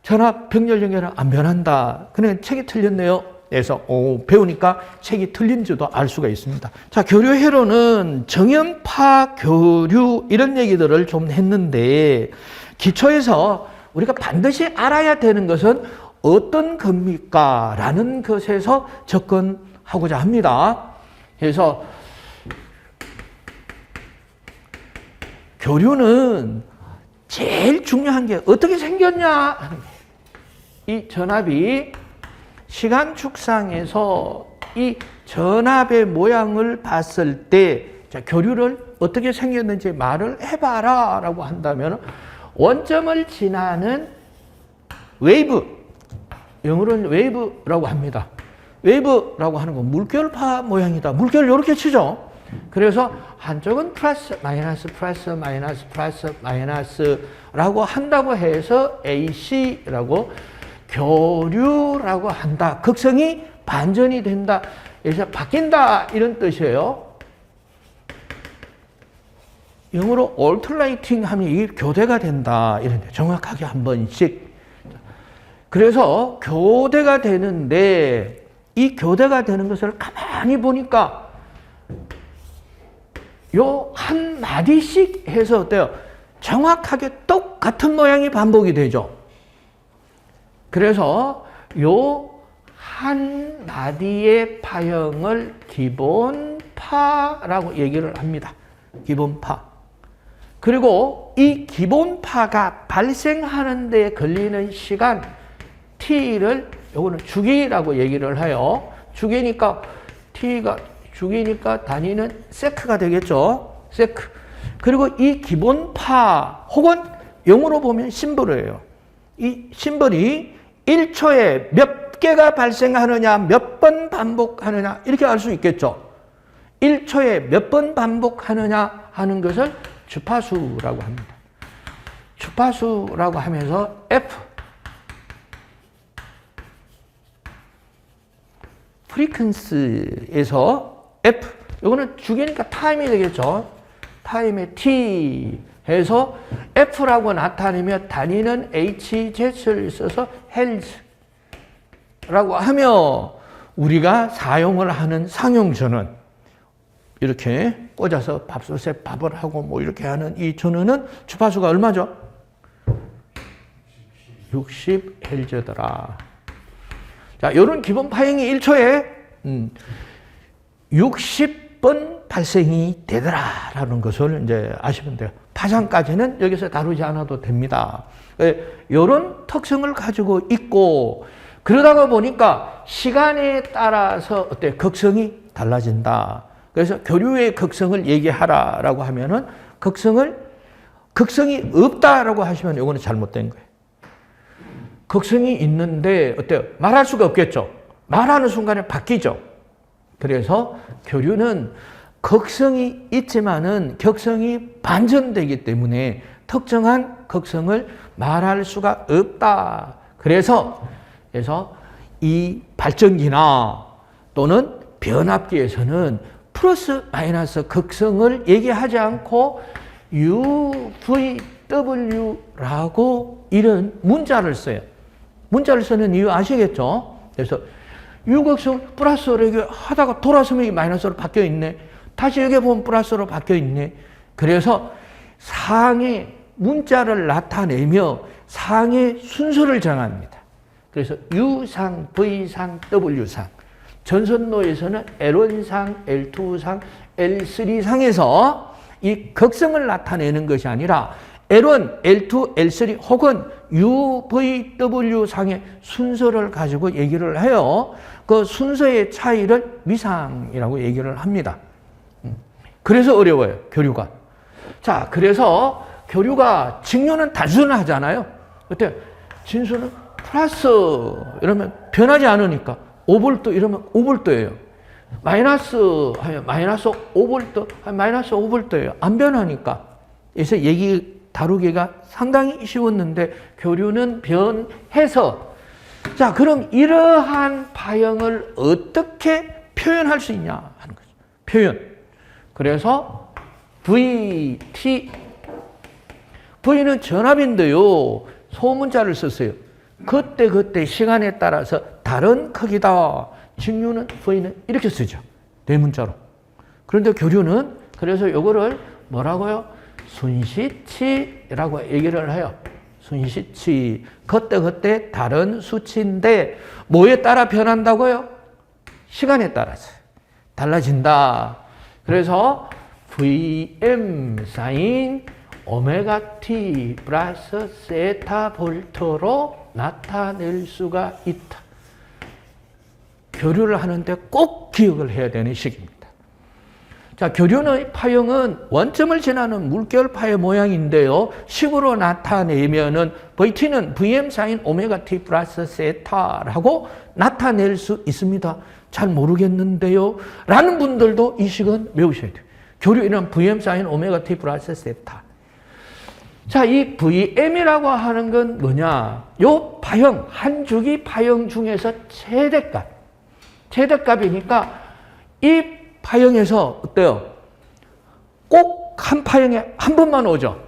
전압 병렬 연결은 안 변한다. 그러니까 책이 틀렸네요. 그래서 배우니까 책이 틀린지도 알 수가 있습니다. 자, 교류회로는 정연파 교류 이런 얘기들을 좀 했는데 기초에서 우리가 반드시 알아야 되는 것은 어떤 겁니까? 라는 것에서 접근하고자 합니다. 그래서 교류는 제일 중요한 게 어떻게 생겼냐? 이 전압이 시간 축상에서 이 전압의 모양을 봤을 때 자, 교류를 어떻게 생겼는지 말을 해봐라 라고 한다면 원점을 지나는 웨이브, 영어로는 웨이브라고 합니다. 웨이브라고 하는 건 물결파 모양이다. 물결을 이렇게 치죠. 그래서 한쪽은 플러스, 마이너스, 플러스, 마이너스, 플러스, 마이너스라고 한다고 해서 AC라고 교류라고 한다. 극성이 반전이 된다. 그래서 바뀐다. 이런 뜻이에요. 영어로 alternating 하면 이게 교대가 된다. 이런데 정확하게 한 번씩. 그래서 교대가 되는데 이 교대가 되는 것을 가만히 보니까 요 한 마디씩 해서 어때요? 정확하게 똑같은 모양이 반복이 되죠. 그래서 요 한 마디의 파형을 기본파라고 얘기를 합니다. 기본파. 그리고 이 기본파가 발생하는 데 걸리는 시간 T를 요거는 주기라고 얘기를 해요. 주기니까 T가 주기니까 단위는 세크가 되겠죠. 세크. 그리고 이 기본파 혹은 영어로 보면 심벌이에요. 이 심벌이 1초에 몇 개가 발생하느냐, 몇 번 반복하느냐 이렇게 알 수 있겠죠. 1초에 몇 번 반복하느냐 하는 것을 주파수라고 합니다. 주파수라고 하면서 F 프리퀀시에서 F 이거는 주기니까 타임이 되겠죠. 타임에 T 해서 F라고 나타내며 단위는 HZ를 써서 헬즈라고 하며 우리가 사용을 하는 상용전원 이렇게 꽂아서 밥솥에 밥을 하고 뭐 이렇게 하는 이 전원은 주파수가 얼마죠? 60Hz더라. 자, 이런 기본 파형이 1초에 60번 발생이 되더라라는 것을 이제 아시면 돼요. 파장까지는 여기서 다루지 않아도 됩니다. 이런 특성을 가지고 있고 그러다가 보니까 시간에 따라서 어때 극성이 달라진다. 그래서 교류의 극성을 얘기하라라고 하면은 극성이 없다라고 하시면 이거는 잘못된 거예요. 극성이 있는데 어때요? 말할 수가 없겠죠. 말하는 순간에 바뀌죠. 그래서 교류는 극성이 있지만은 격성이 반전되기 때문에 특정한 극성을 말할 수가 없다. 그래서 이 발전기나 또는 변압기에서는 플러스 마이너스 극성을 얘기하지 않고 UVW라고 이런 문자를 써요. 문자를 쓰는 이유 아시겠죠? 그래서 유극성 플러스로 이렇게 하다가 돌아서면 이 마이너스로 바뀌어 있네. 다시 여기 보면 플러스로 바뀌어 있네. 그래서 상의 문자를 나타내며 상의 순서를 정합니다. 그래서 U상, V상, W상. 전선로에서는 L1상, L2상, L3상에서 이 극성을 나타내는 것이 아니라 L1, L2, L3 혹은 UVW상의 순서를 가지고 얘기를 해요. 그 순서의 차이를 위상이라고 얘기를 합니다. 그래서 어려워요, 교류가. 자, 그래서 교류가 직류는 단순하잖아요. 어때요? 진수는 플러스 이러면 변하지 않으니까 5V 이러면 5V예요. 마이너스 하면 마이너스 5V 하면 마이너스 5V예요. 안 변하니까. 그래서 다루기가 상당히 쉬웠는데 교류는 변해서 자, 그럼 이러한 파형을 어떻게 표현할 수 있냐 하는 거죠. 표현. 그래서 VT V는 전압인데요. 소문자를 썼어요. 그때 시간에 따라서 다른 크기다. 직류는 V는 이렇게 쓰죠. 대문자로. 그런데 교류는 그래서 이거를 뭐라고요? 순시치라고 얘기를 해요. 순시치. 그때 다른 수치인데 뭐에 따라 변한다고요? 시간에 따라서 달라진다. 그래서 Vm 사인 오메가 t 플러스 세타 볼트로 나타낼 수가 있다. 교류를 하는데 꼭 기억을 해야 되는 식입니다. 자, 교류의 파형은 원점을 지나는 물결파의 모양인데요. 식으로 나타내면은 VT는 Vm 사인 오메가 t 플러스 세타라고 나타낼 수 있습니다. 잘 모르겠는데요. 라는 분들도 이 식은 외우셔야 돼요. 교류는 Vm 사인 오메가 t 플러스 세타. 자, 이 Vm이라고 하는 건 뭐냐? 요 파형, 한 주기 파형 중에서 최대값이니까 이 파형에서 어때요? 꼭 한 파형에 한 번만 오죠.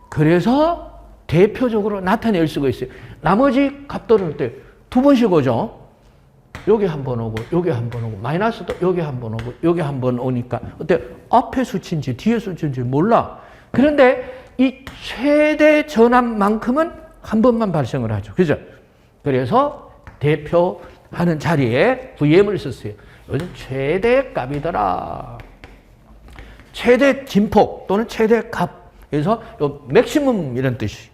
그래서 대표적으로 나타낼 수가 있어요. 나머지 값들은 어때요? 두 번씩 오죠. 여기 한 번 오고, 여기 한 번 오고, 마이너스도 여기 한 번 오고, 여기 한 번 오니까 어때요? 앞에 수치인지 뒤에 수치인지 몰라. 그런데 이 최대 전압만큼은 한 번만 발생을 하죠. 그죠? 그래서 대표하는 자리에 VM을 썼어요. 요즘 최대값이더라. 최대 진폭 또는 최대값. 그래서 요 맥시멈 이런 뜻이.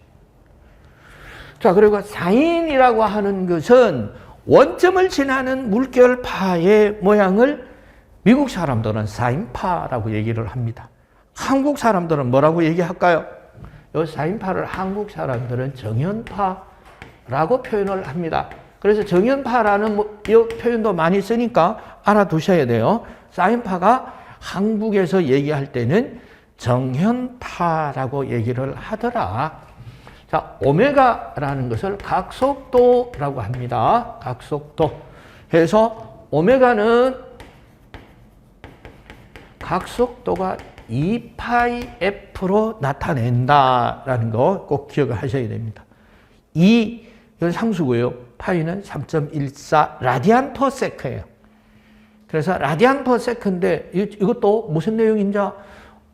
자, 그리고 사인이라고 하는 것은 원점을 지나는 물결파의 모양을 미국 사람들은 사인파라고 얘기를 합니다. 한국 사람들은 뭐라고 얘기할까요? 이 사인파를 한국 사람들은 정연파라고 표현을 합니다. 그래서 정연파라는 이 표현도 많이 쓰니까 알아두셔야 돼요. 사인파가 한국에서 얘기할 때는 정연파라고 얘기를 하더라. 자, 오메가라는 것을 각속도라고 합니다. 각속도. 해서 오메가는 각속도가 2파이F로 나타낸다라는 거 꼭 기억을 하셔야 됩니다. 2, 이건 상수고요. 파이는 3.14 라디안 퍼 세크예요. 그래서 라디안 퍼 세크인데 이것도 무슨 내용인지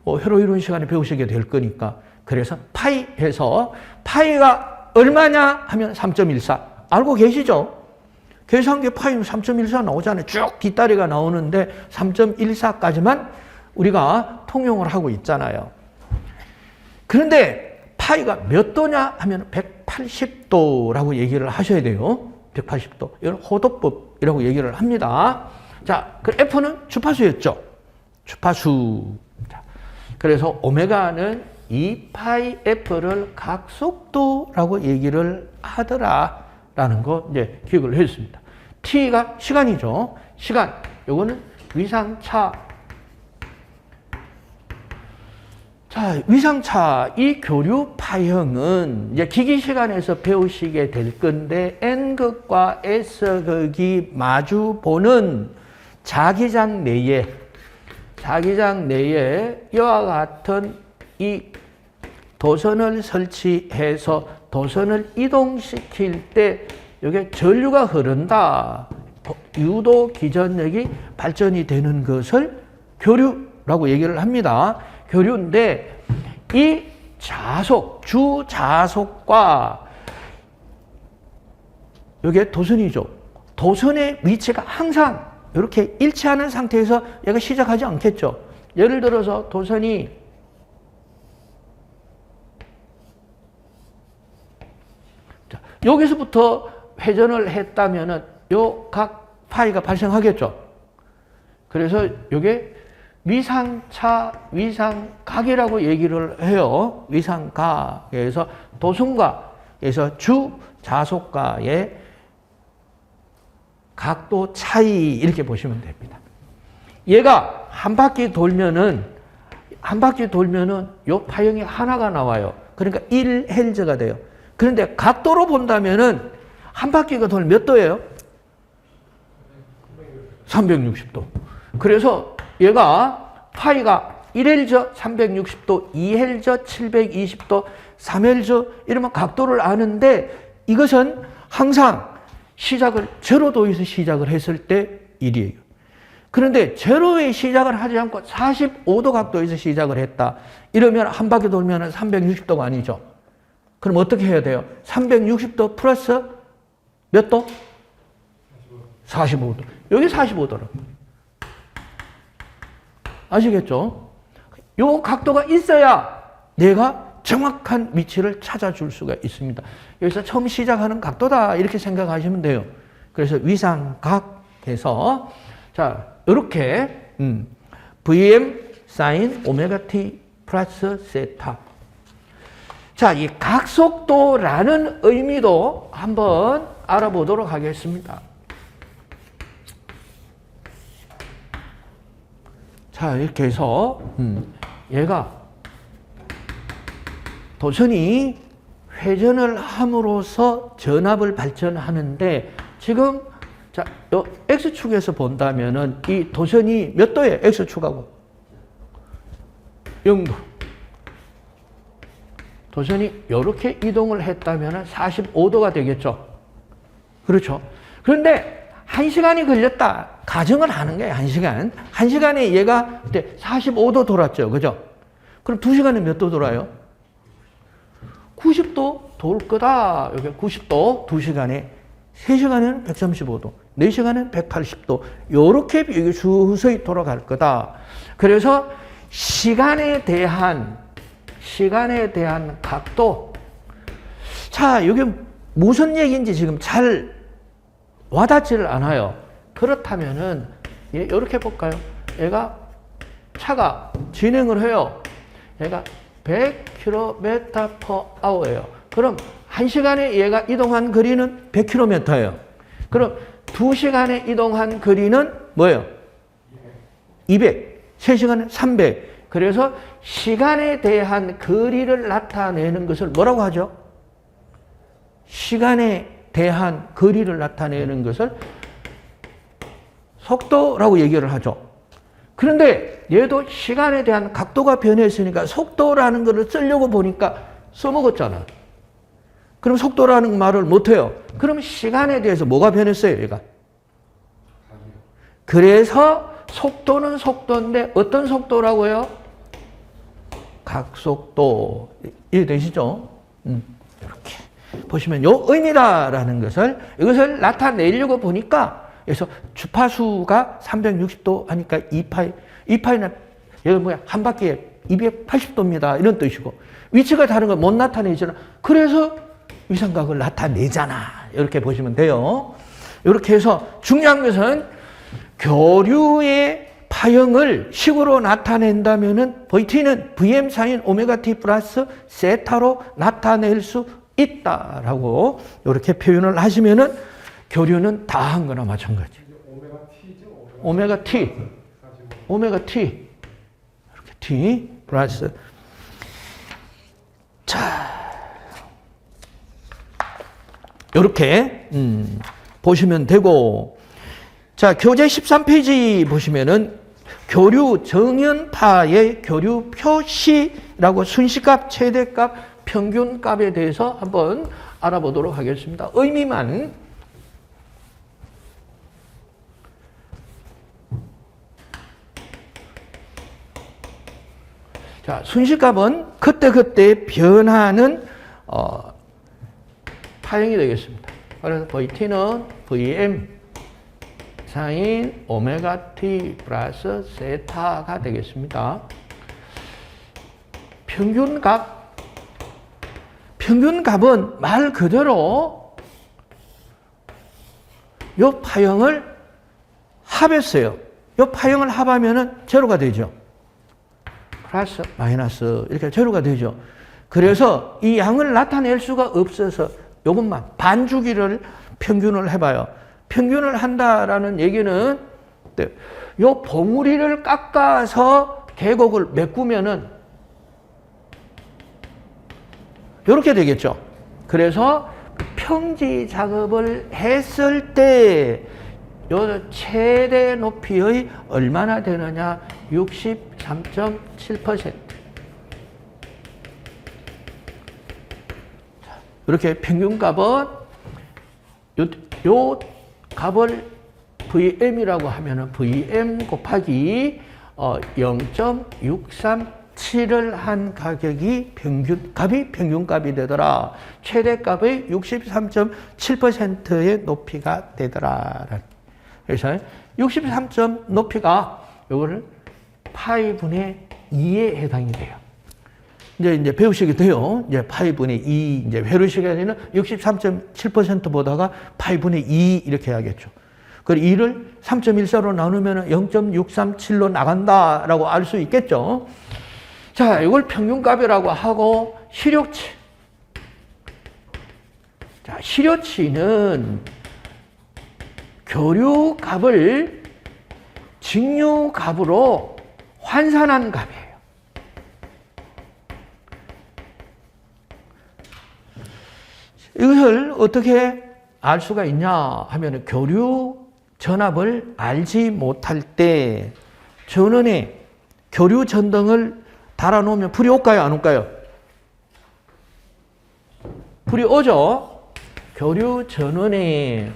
회로 이론 시간에 배우시게 될 거니까. 그래서 파이 해서 파이가 얼마냐 하면 3.14. 알고 계시죠? 계산기 파이는 3.14 나오잖아요. 쭉 뒷다리가 나오는데 3.14까지만 우리가 통용을 하고 있잖아요. 그런데 파이가 몇 도냐 하면 180도라고 얘기를 하셔야 돼요. 180도. 이건 호도법이라고 얘기를 합니다. 자, 그 F는 주파수였죠. 주파수. 자, 그래서 오메가는 2파이F를 각속도라고 얘기를 하더라라는 거 이제 기억을 했습니다. T가 시간이죠. 시간. 요거는 위상차. 자, 위상차, 이 교류 파형은 이제 기기 시간에서 배우시게 될 건데, N극과 S극이 마주 보는 자기장 내에 이와 같은 이 도선을 설치해서 도선을 이동시킬 때 이게 전류가 흐른다. 유도 기전력이 발전이 되는 것을 교류라고 얘기를 합니다. 교류인데 이 자속, 주자속과 이게 도선이죠. 도선의 위치가 항상 이렇게 일치하는 상태에서 얘가 시작하지 않겠죠. 예를 들어서 도선이 자, 여기서부터 회전을 했다면은 요 각 파이가 발생하겠죠. 그래서 이게 위상차, 위상각이라고 얘기를 해요. 위상각에서 도선과에서 주자속과의 각도 차이 이렇게 보시면 됩니다. 얘가 한 바퀴 돌면은 요 파형이 하나가 나와요. 그러니까 1헬즈가 돼요. 그런데 각도로 본다면은 한 바퀴가 돌면 몇 도예요? 360도. 그래서 얘가 파이가 1헬저 360도, 2헬저 720도, 3헬저 이러면 각도를 아는데 이것은 항상 시작을 제로도에서 시작을 했을 때 1이에요. 그런데 제로에 시작을 하지 않고 45도 각도에서 시작을 했다. 이러면 한 바퀴 돌면 360도가 아니죠. 그럼 어떻게 해야 돼요? 360도 플러스 몇 도? 45도. 여기 45도로. 아시겠죠? 요 각도가 있어야 내가 정확한 위치를 찾아줄 수가 있습니다. 여기서 처음 시작하는 각도다 이렇게 생각하시면 돼요. 그래서 위상각에서 자 이렇게 Vm sin 오메가 t 플러스 세타. 자, 이 각속도라는 의미도 한번 알아보도록 하겠습니다. 자, 이렇게 해서 얘가 도선이 회전을 함으로써 전압을 발전하는데 지금 자, 요 X축에서 본다면은 이 도선이 몇 도예요? X축하고 0도. 도선이 이렇게 이동을 했다면 45도가 되겠죠. 그렇죠. 그런데 1시간이 걸렸다. 가정을 하는 거예요. 1시간. 1시간에 얘가 그때 45도 돌았죠. 그죠? 그럼 2시간에 몇 도 돌아요? 90도 돌 거다. 여기 90도 2시간에. 3시간에는 135도. 4시간은 180도. 요렇게 서서히 돌아갈 거다. 그래서 시간에 대한 각도. 자, 이게 무슨 얘기인지 지금 잘 와닿지를 않아요. 그렇다면은, 이렇게 볼까요? 얘가 차가 진행을 해요. 얘가 100km/h예요. 그럼 1시간에 얘가 이동한 거리는 100km예요. 그럼 2시간에 이동한 거리는 뭐예요? 200. 3시간에 300. 그래서 시간에 대한 거리를 나타내는 것을 뭐라고 하죠? 시간에 대한 거리를 나타내는 것을 속도라고 얘기를 하죠. 그런데 얘도 시간에 대한 각도가 변했으니까 속도라는 것을 쓰려고 보니까 써먹었잖아. 그럼 속도라는 말을 못해요. 그럼 시간에 대해서 뭐가 변했어요, 얘가? 그래서 속도는 속도인데 어떤 속도라고요? 각속도. 이해되시죠? 이렇게 보시면 요 의미다라는 것을 이것을 나타내려고 보니까 그래서 주파수가 360도 하니까 2파이는 여기 뭐야 한 바퀴에 280도입니다 이런 뜻이고 위치가 다른 걸 못 나타내잖아. 그래서 위상각을 나타내잖아. 이렇게 보시면 돼요. 이렇게 해서 중요한 것은 교류의 파형을 식으로 나타낸다면은 VT는 VM 사인 오메가 T 플러스 세타로 나타낼 수 있다라고 이렇게 표현을 하시면은 교류는 다 한 거나 마찬가지. 오메가 T. 오메가 T. 이렇게 T 플러스. 자. 이렇게 보시면 되고. 자, 교재 13페이지 보시면은 교류 정연파의 교류 표시라고 순시값, 최대값, 평균값에 대해서 한번 알아보도록 하겠습니다. 의미만. 자, 순시값은 그때그때 변하는 파형이 되겠습니다. 그래서 VT는 VM 사인 오메가 T 플러스 세타가 되겠습니다. 평균값은 말 그대로 요 파형을 합했어요. 요 파형을 합하면은 제로가 되죠. 플러스 마이너스 이렇게 제로가 되죠. 그래서 이 양을 나타낼 수가 없어서 요것만 반주기를 평균을 해봐요. 평균을 한다라는 얘기는 요 봉우리를 깎아서 계곡을 메꾸면은 이렇게 되겠죠. 그래서 평지 작업을 했을 때 요 최대 높이의 얼마나 되느냐? 63.7%. 이렇게 평균값은 요 값을 VM이라고 하면은 VM 곱하기 0.637을 한 가격이 값이 평균값이 되더라. 최대값의 63.7%의 높이가 되더라. 그래서 63점 높이가 요거를 파이분의 2에 해당이 돼요. 이제 배우시게 돼요. 이제 파이분의 2, 이제 회로 시간에는 63.7% 보다가 파이분의 2 이렇게 해야겠죠. 그리고 2를 3.14로 나누면 0.637로 나간다라고 알 수 있겠죠. 자, 이걸 평균값이라고 하고 실효치. 자, 실효치는 교류값을 직류값으로 환산한 값이에요. 이것을 어떻게 알 수가 있냐 하면 교류 전압을 알지 못할 때 전원에 교류 전등을 달아놓으면 불이 올까요? 안 올까요? 불이 오죠? 교류 전원에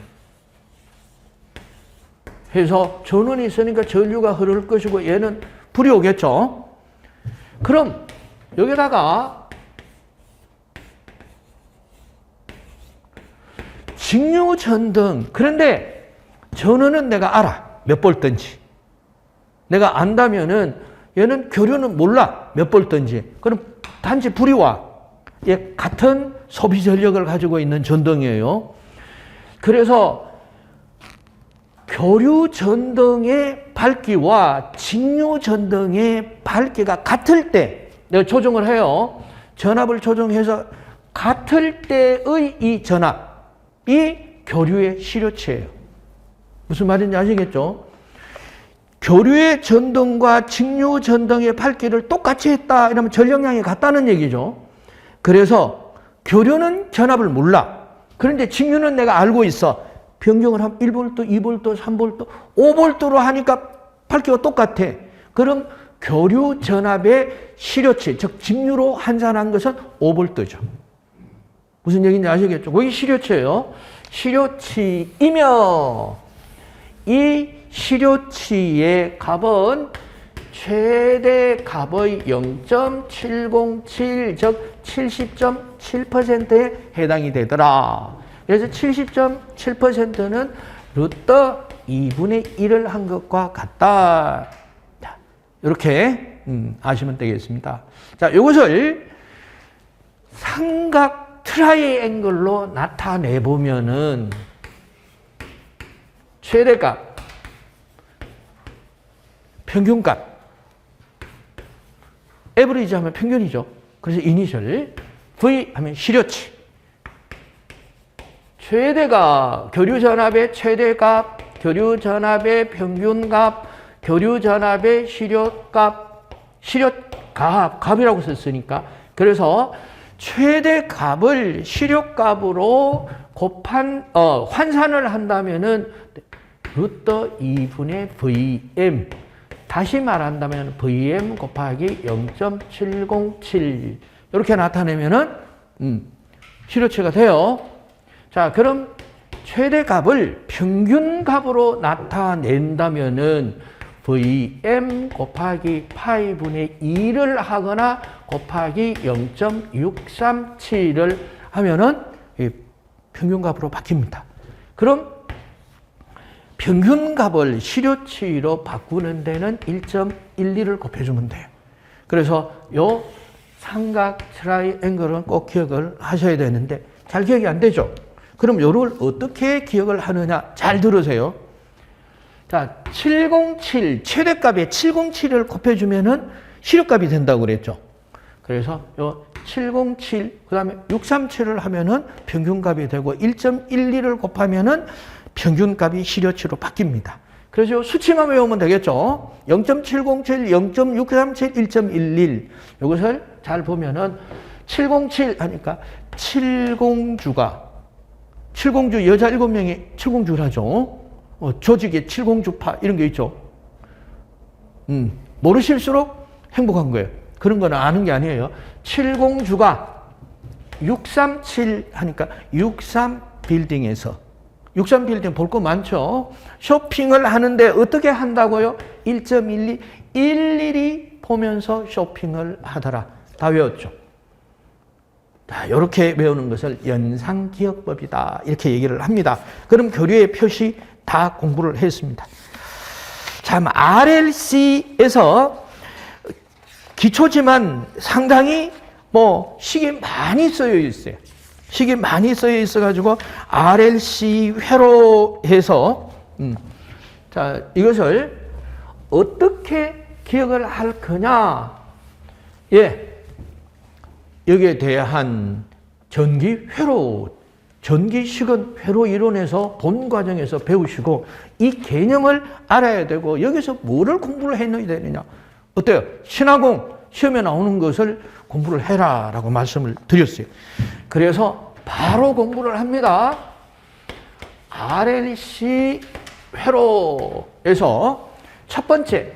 해서 전원이 있으니까 전류가 흐를 것이고 얘는 불이 오겠죠. 그럼 여기다가 직류 전등. 그런데 전원은 내가 알아. 몇 볼트인지. 내가 안다면은 얘는 교류는 몰라. 몇 볼트인지. 그럼 단지 불이 와. 얘 같은 소비 전력을 가지고 있는 전등이에요. 그래서 교류 전등의 밝기와 직류 전등의 밝기가 같을 때 내가 조정을 해요. 전압을 조정해서 같을 때의 이 전압이 교류의 시료치예요. 무슨 말인지 아시겠죠? 교류의 전등과 직류 전등의 밝기를 똑같이 했다 이러면 전력량이 같다는 얘기죠. 그래서 교류는 전압을 몰라. 그런데 직류는 내가 알고 있어. 변경을 하면 1V, 2V, 3V, 5V로 하니까 밝기가 똑같아. 그럼 교류 전압의 시료치, 즉 직류로 환산한 것은 5V죠. 무슨 얘기인지 아시겠죠? 그게 시료치예요. 시료치이며 이 시료치의 값은 최대 값의 0.707, 즉 70.7%에 해당이 되더라. 그래서 70.7%는 루터 2분의 1을 한 것과 같다. 자, 이렇게 아시면 되겠습니다. 자, 이것을 삼각 트라이앵글로 나타내 보면은 최대값, 평균값, 에버리지 하면 평균이죠. 그래서 이니셜, V 하면 시료치. 최대값, 교류전압의 최대값, 교류전압의 평균값, 교류전압의 값이라고 썼으니까. 그래서 최대값을 시료값으로 환산을 한다면은 루터 2분의 VM. 다시 말한다면 VM 곱하기 0.707. 이렇게 나타내면은, 시료치가 돼요. 자, 그럼 최대값을 평균값으로 나타낸다면은 VM 곱하기 파이분의 2를 하거나 곱하기 0.637을 하면은 평균값으로 바뀝니다. 그럼 평균값을 시료치로 바꾸는 데는 1.12를 곱해주면 돼요. 그래서 요 삼각 트라이앵글은 꼭 기억을 하셔야 되는데 잘 기억이 안 되죠? 그럼 요걸 어떻게 기억을 하느냐? 잘 들으세요. 자, 707, 최대값에 707을 곱해주면은 시료값이 된다고 그랬죠. 그래서 요 707, 그 다음에 637을 하면은 평균값이 되고 1.12를 곱하면은 평균값이 시료치로 바뀝니다. 그래서 요 수치만 외우면 되겠죠. 0.707, 0.637, 1.11. 이것을 잘 보면은 707 하니까 7공주가 7공주 여자 7명이 7공주를 하죠. 조직에 7공주파 이런 게 있죠. 모르실수록 행복한 거예요. 그런 거는 아는 게 아니에요. 7공주가 637 하니까 63빌딩에서 63빌딩 볼 거 많죠. 쇼핑을 하는데 어떻게 한다고요? 1.12 일일이 보면서 쇼핑을 하더라. 다 외웠죠. 자, 이렇게 외우는 것을 연상기억법이다. 이렇게 얘기를 합니다. 그럼 교류의 표시 다 공부를 했습니다. 참, RLC에서 기초지만 상당히 식이 많이 쓰여 있어요. 식이 많이 쓰여 있어가지고 RLC 회로해서 자, 이것을 어떻게 기억을 할 거냐? 예. 여기에 대한 전기 전기식은 회로 이론에서 본 과정에서 배우시고 이 개념을 알아야 되고 여기서 뭐를 공부를 해야 되느냐. 어때요? 신화공 시험에 나오는 것을 공부를 해라라고 말씀을 드렸어요. 그래서 바로 공부를 합니다. RLC 회로에서 첫 번째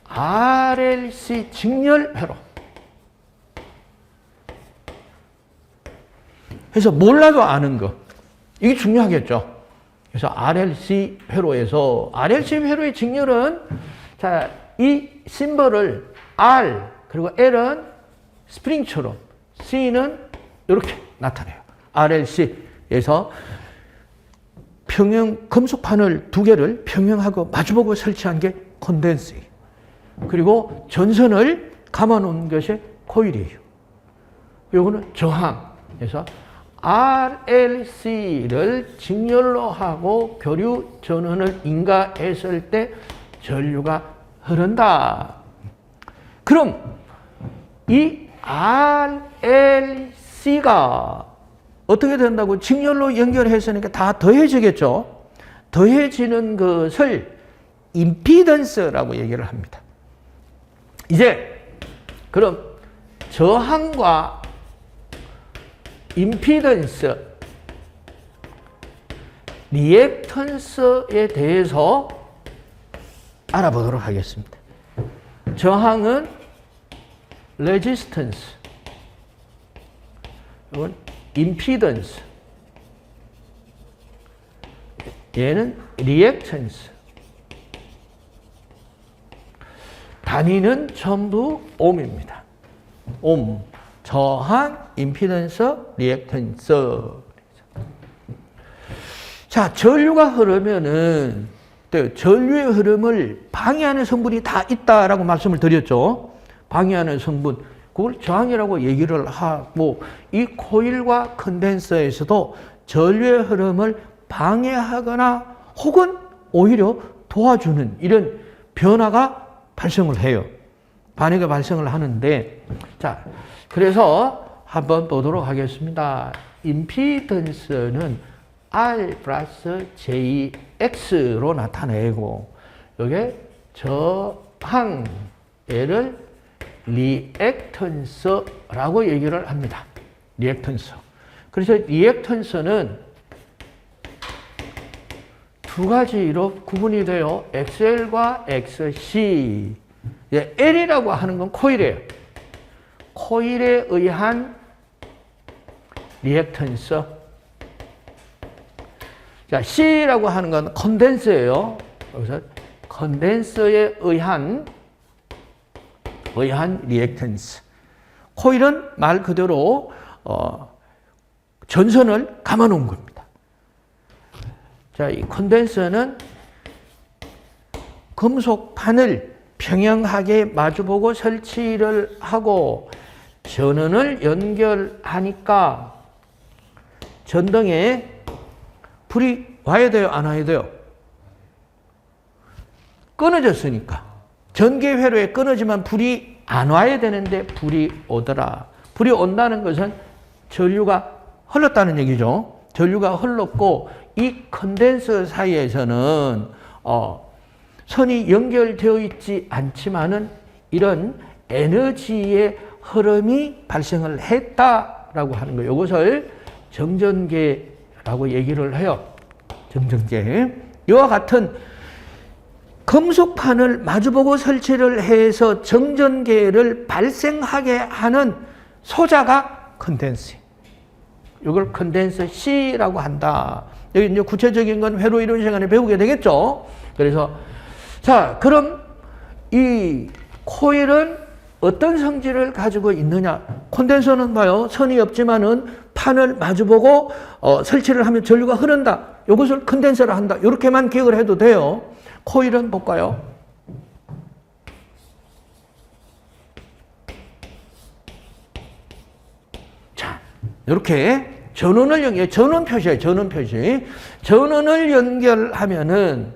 RLC 직렬 회로. 그래서 몰라도 아는 거. 이게 중요하겠죠. 그래서 RLC 회로에서 RLC 회로의 직렬은 자, 이 심벌을 R 그리고 L은 스프링처럼 C는 이렇게 나타내요. RLC에서 평형 금속판을 두 개를 평형하고 마주보고 설치한 게 콘덴서예요. 그리고 전선을 감아놓은 것이 코일이에요. 요거는 저항. 그래서 RLC를 직렬로 하고 교류 전원을 인가했을 때 전류가 흐른다. 그럼 이 RLC가 어떻게 된다고? 직렬로 연결했으니까 다 더해지겠죠. 더해지는 것을 임피던스라고 얘기를 합니다. 이제 그럼 저항과 임피던스, 리액턴스에 대해서 알아보도록 하겠습니다. 저항은 레지스턴스, 이건 임피던스, 얘는 리액턴스. 단위는 전부 옴입니다. 옴, 저항, 임피던스, 리액턴스. 자, 전류가 흐르면은 전류의 흐름을 방해하는 성분이 다 있다라고 말씀을 드렸죠. 방해하는 성분, 그걸 저항이라고 얘기를 하고, 이 코일과 컨덴서에서도 전류의 흐름을 방해하거나 혹은 오히려 도와주는 이런 변화가 발생을 해요. 반응이 발생을 하는데, 자, 그래서 한번 보도록 하겠습니다. 임피던스는 R 플러스 JX로 나타내고, 여기에 저항, 얘를 리액턴스라고 얘기를 합니다. 리액턴스. 그래서 리액턴스는 두 가지로 구분이 돼요. XL과 XC. L이라고 하는 건 코일이에요. 코일에 의한 리액턴스. 자, C라고 하는 건 컨덴서예요. 그래서 컨덴서에 의한 리액턴스. 코일은 말 그대로 전선을 감아놓은 겁니다. 자, 이 컨덴서는 금속판을 평행하게 마주보고 설치를 하고 전원을 연결하니까 전등에 불이 와야 돼요, 안 와야 돼요? 끊어졌으니까. 전기 회로에 끊어지면 불이 안 와야 되는데 불이 오더라. 불이 온다는 것은 전류가 흘렀다는 얘기죠. 전류가 흘렀고 이 컨덴서 사이에서는 선이 연결되어 있지 않지만은 이런 에너지의 흐름이 발생을 했다라고 하는 거예요. 이것을 정전계라고 얘기를 해요. 정전계. 이와 같은 금속판을 마주보고 설치를 해서 정전계를 발생하게 하는 소자가 컨덴서. 이걸 컨덴서 C라고 한다. 여기 이제 구체적인 건 회로 이론 시간에 배우게 되겠죠. 그래서 자, 그럼 이 코일은 어떤 성질을 가지고 있느냐? 콘덴서는 봐요. 선이 없지만은 판을 마주보고 설치를 하면 전류가 흐른다. 이것을 컨덴서라 한다. 이렇게만 기억을 해도 돼요. 코일은 볼까요? 자, 이렇게 전원을 연결, 전원 표시예요. 전원 표시. 전원을 연결하면은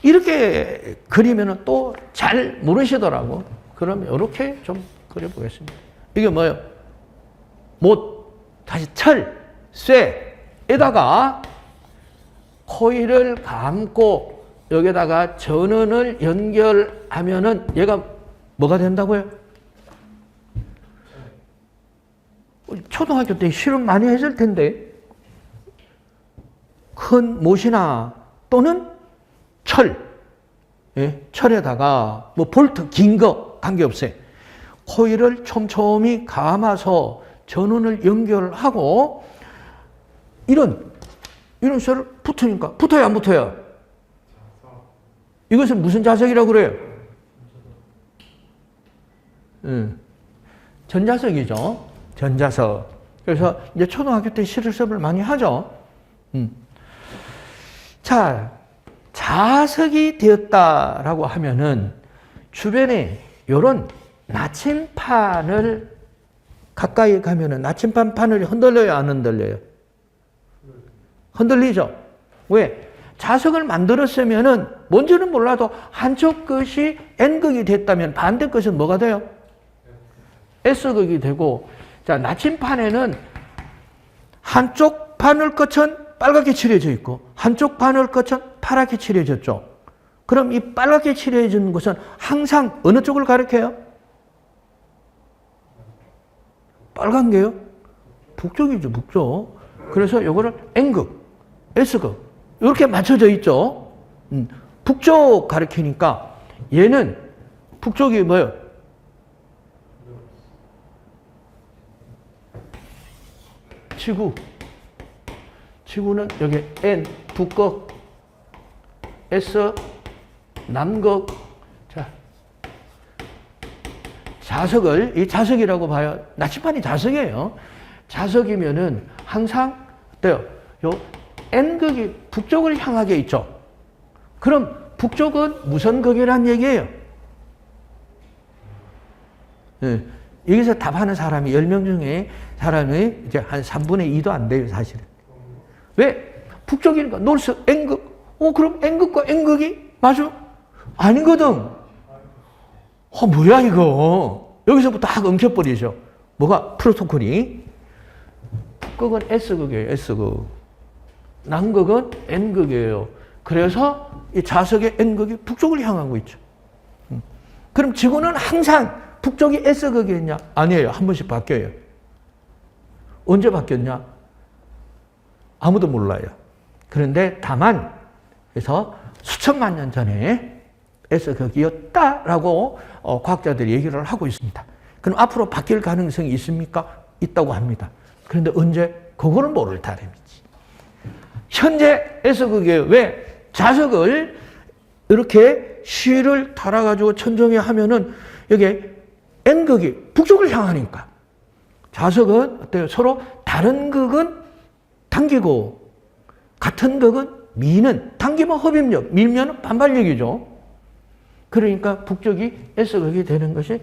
이렇게 그리면은 또 잘 모르시더라고. 그럼 이렇게 좀 그려보겠습니다. 이게 뭐예요? 못, 다시 철, 쇠에다가 코일을 감고 여기다가 전원을 연결하면은 얘가 뭐가 된다고요? 초등학교 때 실험 많이 했을 텐데 큰 못이나 또는 철, 예? 철에다가 뭐 볼트 긴 거 관계없어요. 코일을 촘촘히 감아서 전원을 연결하고 이런 쇠를 붙으니까 붙어요, 안 붙어요? 이것은 무슨 자석이라고 그래요? 전자석이죠. 전자석. 그래서 이제 초등학교 때 실습을 많이 하죠. 자, 자석이 되었다라고 하면은 주변에 이런 나침판을 가까이 가면은 나침반 바늘이 흔들려요, 안 흔들려요? 흔들리죠? 왜? 자석을 만들었으면은 뭔지는 몰라도 한쪽 끝이 N극이 됐다면 반대 끝은 뭐가 돼요? S극이 되고, 자, 나침판에는 한쪽 바늘 끝은 빨갛게 칠해져 있고 한쪽 바늘 끝은 파랗게 칠해졌죠. 그럼 이 빨갛게 칠해진 것은 항상 어느 쪽을 가리켜요? 빨간 게요? 북쪽이죠, 북쪽. 그래서 이거를 N극, S극 이렇게 맞춰져 있죠. 북쪽 가리키니까 얘는 북쪽이 뭐예요? 지구. 지구는 여기 N, 북극, S, 남극. 자, 자석을, 이 자석이라고 봐요. 나침반이 자석이에요. 자석이면은 항상, 어때요? 요 N극이 북쪽을 향하게 있죠. 그럼 북쪽은 무슨 극이란 얘기예요? 네. 여기서 답하는 사람이 10명 중에 사람이 이제 한 3분의 2도 안 돼요, 사실은. 왜? 북쪽이니까 노스 N극. 그럼 N극과 N극이 맞아? 아니거든. 뭐야 이거. 여기서부터 딱 엉켜버리죠. 뭐가? 프로토콜이. 북극은 S극이에요, S극. 남극은 N극이에요. 그래서 이 자석의 N극이 북쪽을 향하고 있죠. 그럼 지구는 항상 북쪽이 S극이었냐? 아니에요. 한 번씩 바뀌어요. 언제 바뀌었냐? 아무도 몰라요. 그런데 다만 그래서 수천만 년 전에 S극이었다라고 과학자들이 얘기를 하고 있습니다. 그럼 앞으로 바뀔 가능성이 있습니까? 있다고 합니다. 그런데 언제? 그거는 모를 따름이지. 현재 S극이에요. 왜? 자석을 이렇게 실을 달아가지고 천정에 하면은 여기 N극이 북쪽을 향하니까. 자석은 어때요? 서로 다른 극은 당기고 같은 극은 미는 당기면 흡입력, 밀면 반발력이죠. 그러니까 북쪽이 S극이 되는 것이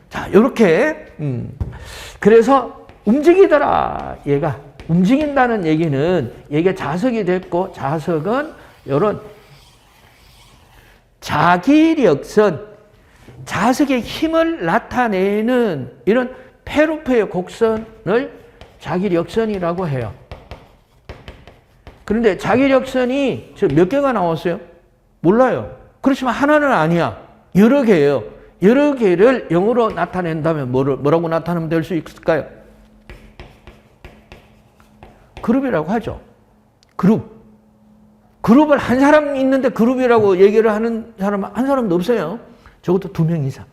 자, 요렇게 그래서 움직이더라. 얘가 움직인다는 얘기는 얘가 자석이 됐고 자석은 요런 자기력선, 자석의 힘을 나타내는 이런 페루페의 곡선을 자기력선이라고 해요. 그런데 자기력선이 몇 개가 나왔어요? 몰라요. 그렇지만 하나는 아니야. 여러 개예요. 여러 개를 영어로 나타낸다면 뭐라고 나타내면 될 수 있을까요? 그룹이라고 하죠. 그룹. 그룹을 한 사람 있는데 그룹이라고 얘기를 하는 사람 한 사람도 없어요. 적어도 2명 이상.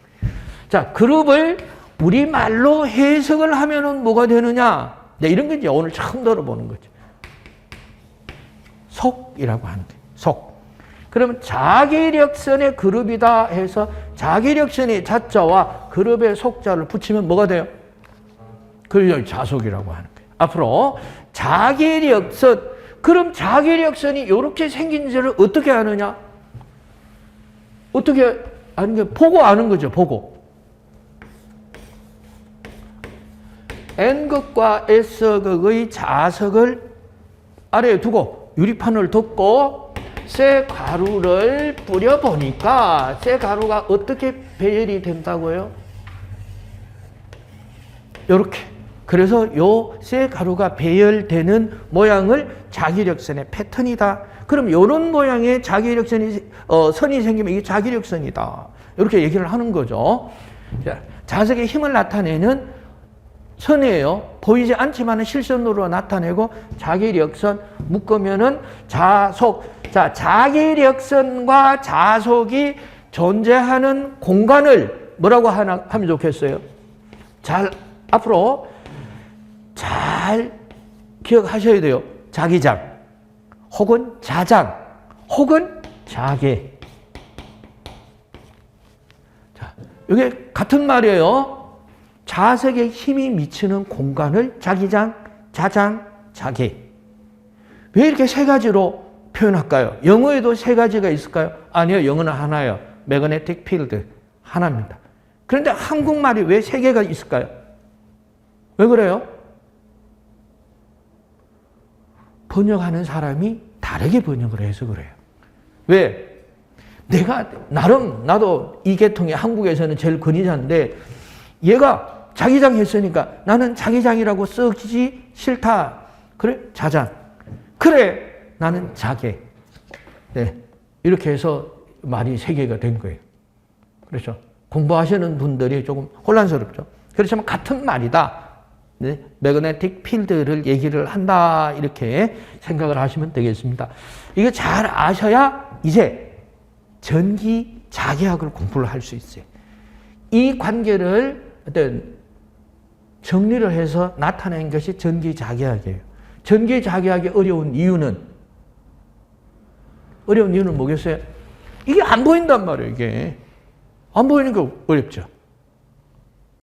자, 그룹을 우리말로 해석을 하면은 뭐가 되느냐? 네, 이런 게 이제 오늘 처음 들어보는 거죠. 속이라고 하는 거예요. 속. 그러면 자기력선의 그룹이다 해서 자기력선의 자자와 그룹의 속자를 붙이면 뭐가 돼요? 그걸 자속이라고 하는 거예요. 앞으로 자기력선. 그럼 자기력선이 이렇게 생긴지를 어떻게 아느냐? 어떻게 아는 게 보고 아는 거죠. 보고. N극과 S극의 자석을 아래에 두고 유리판을 덮고 쇠 가루를 뿌려보니까 쇠 가루가 어떻게 배열이 된다고요? 이렇게. 그래서 요 쇠 가루가 배열되는 모양을 자기력선의 패턴이다. 그럼 이런 모양의 자기력선이 선이 생기면 이게 자기력선이다. 이렇게 얘기를 하는 거죠. 자, 자석의 힘을 나타내는 선이에요. 보이지 않지만 실선으로 나타내고 자기력선 묶으면은 자속. 자, 자기력선과 자속이 존재하는 공간을 뭐라고 하면 좋겠어요? 앞으로 잘 기억하셔야 돼요. 자기장 혹은 자장 혹은 자계. 자, 이게 같은 말이에요. 자석의 힘이 미치는 공간을 자기장, 자장, 자계. 왜 이렇게 세 가지로 표현할까요? 영어에도 세 가지가 있을까요? 아니요. 영어는 하나예요. 매그네틱 필드. 하나입니다. 그런데 한국말이 왜 세 개가 있을까요? 왜 그래요? 번역하는 사람이 다르게 번역을 해서 그래요. 왜? 내가 나름 나도 이 계통이 한국에서는 제일 권위자인데 얘가 자기장 했으니까 나는 자기장이라고 쓰기 싫다. 그래? 자장. 그래. 나는 자개. 네. 이렇게 해서 말이 세 개가 된 거예요. 그렇죠? 공부하시는 분들이 조금 혼란스럽죠. 그렇지만 같은 말이다. 네? 매그네틱 필드를 얘기를 한다. 이렇게 생각을 하시면 되겠습니다. 이거 잘 아셔야 이제 전기 자기학을 공부를 할 수 있어요. 이 관계를 어떤 정리를 해서 나타낸 것이 전기 자기학이에요. 전기 자기학이 어려운 이유는 뭐겠어요? 이게 안 보인단 말이에요, 이게. 안 보이니까 어렵죠.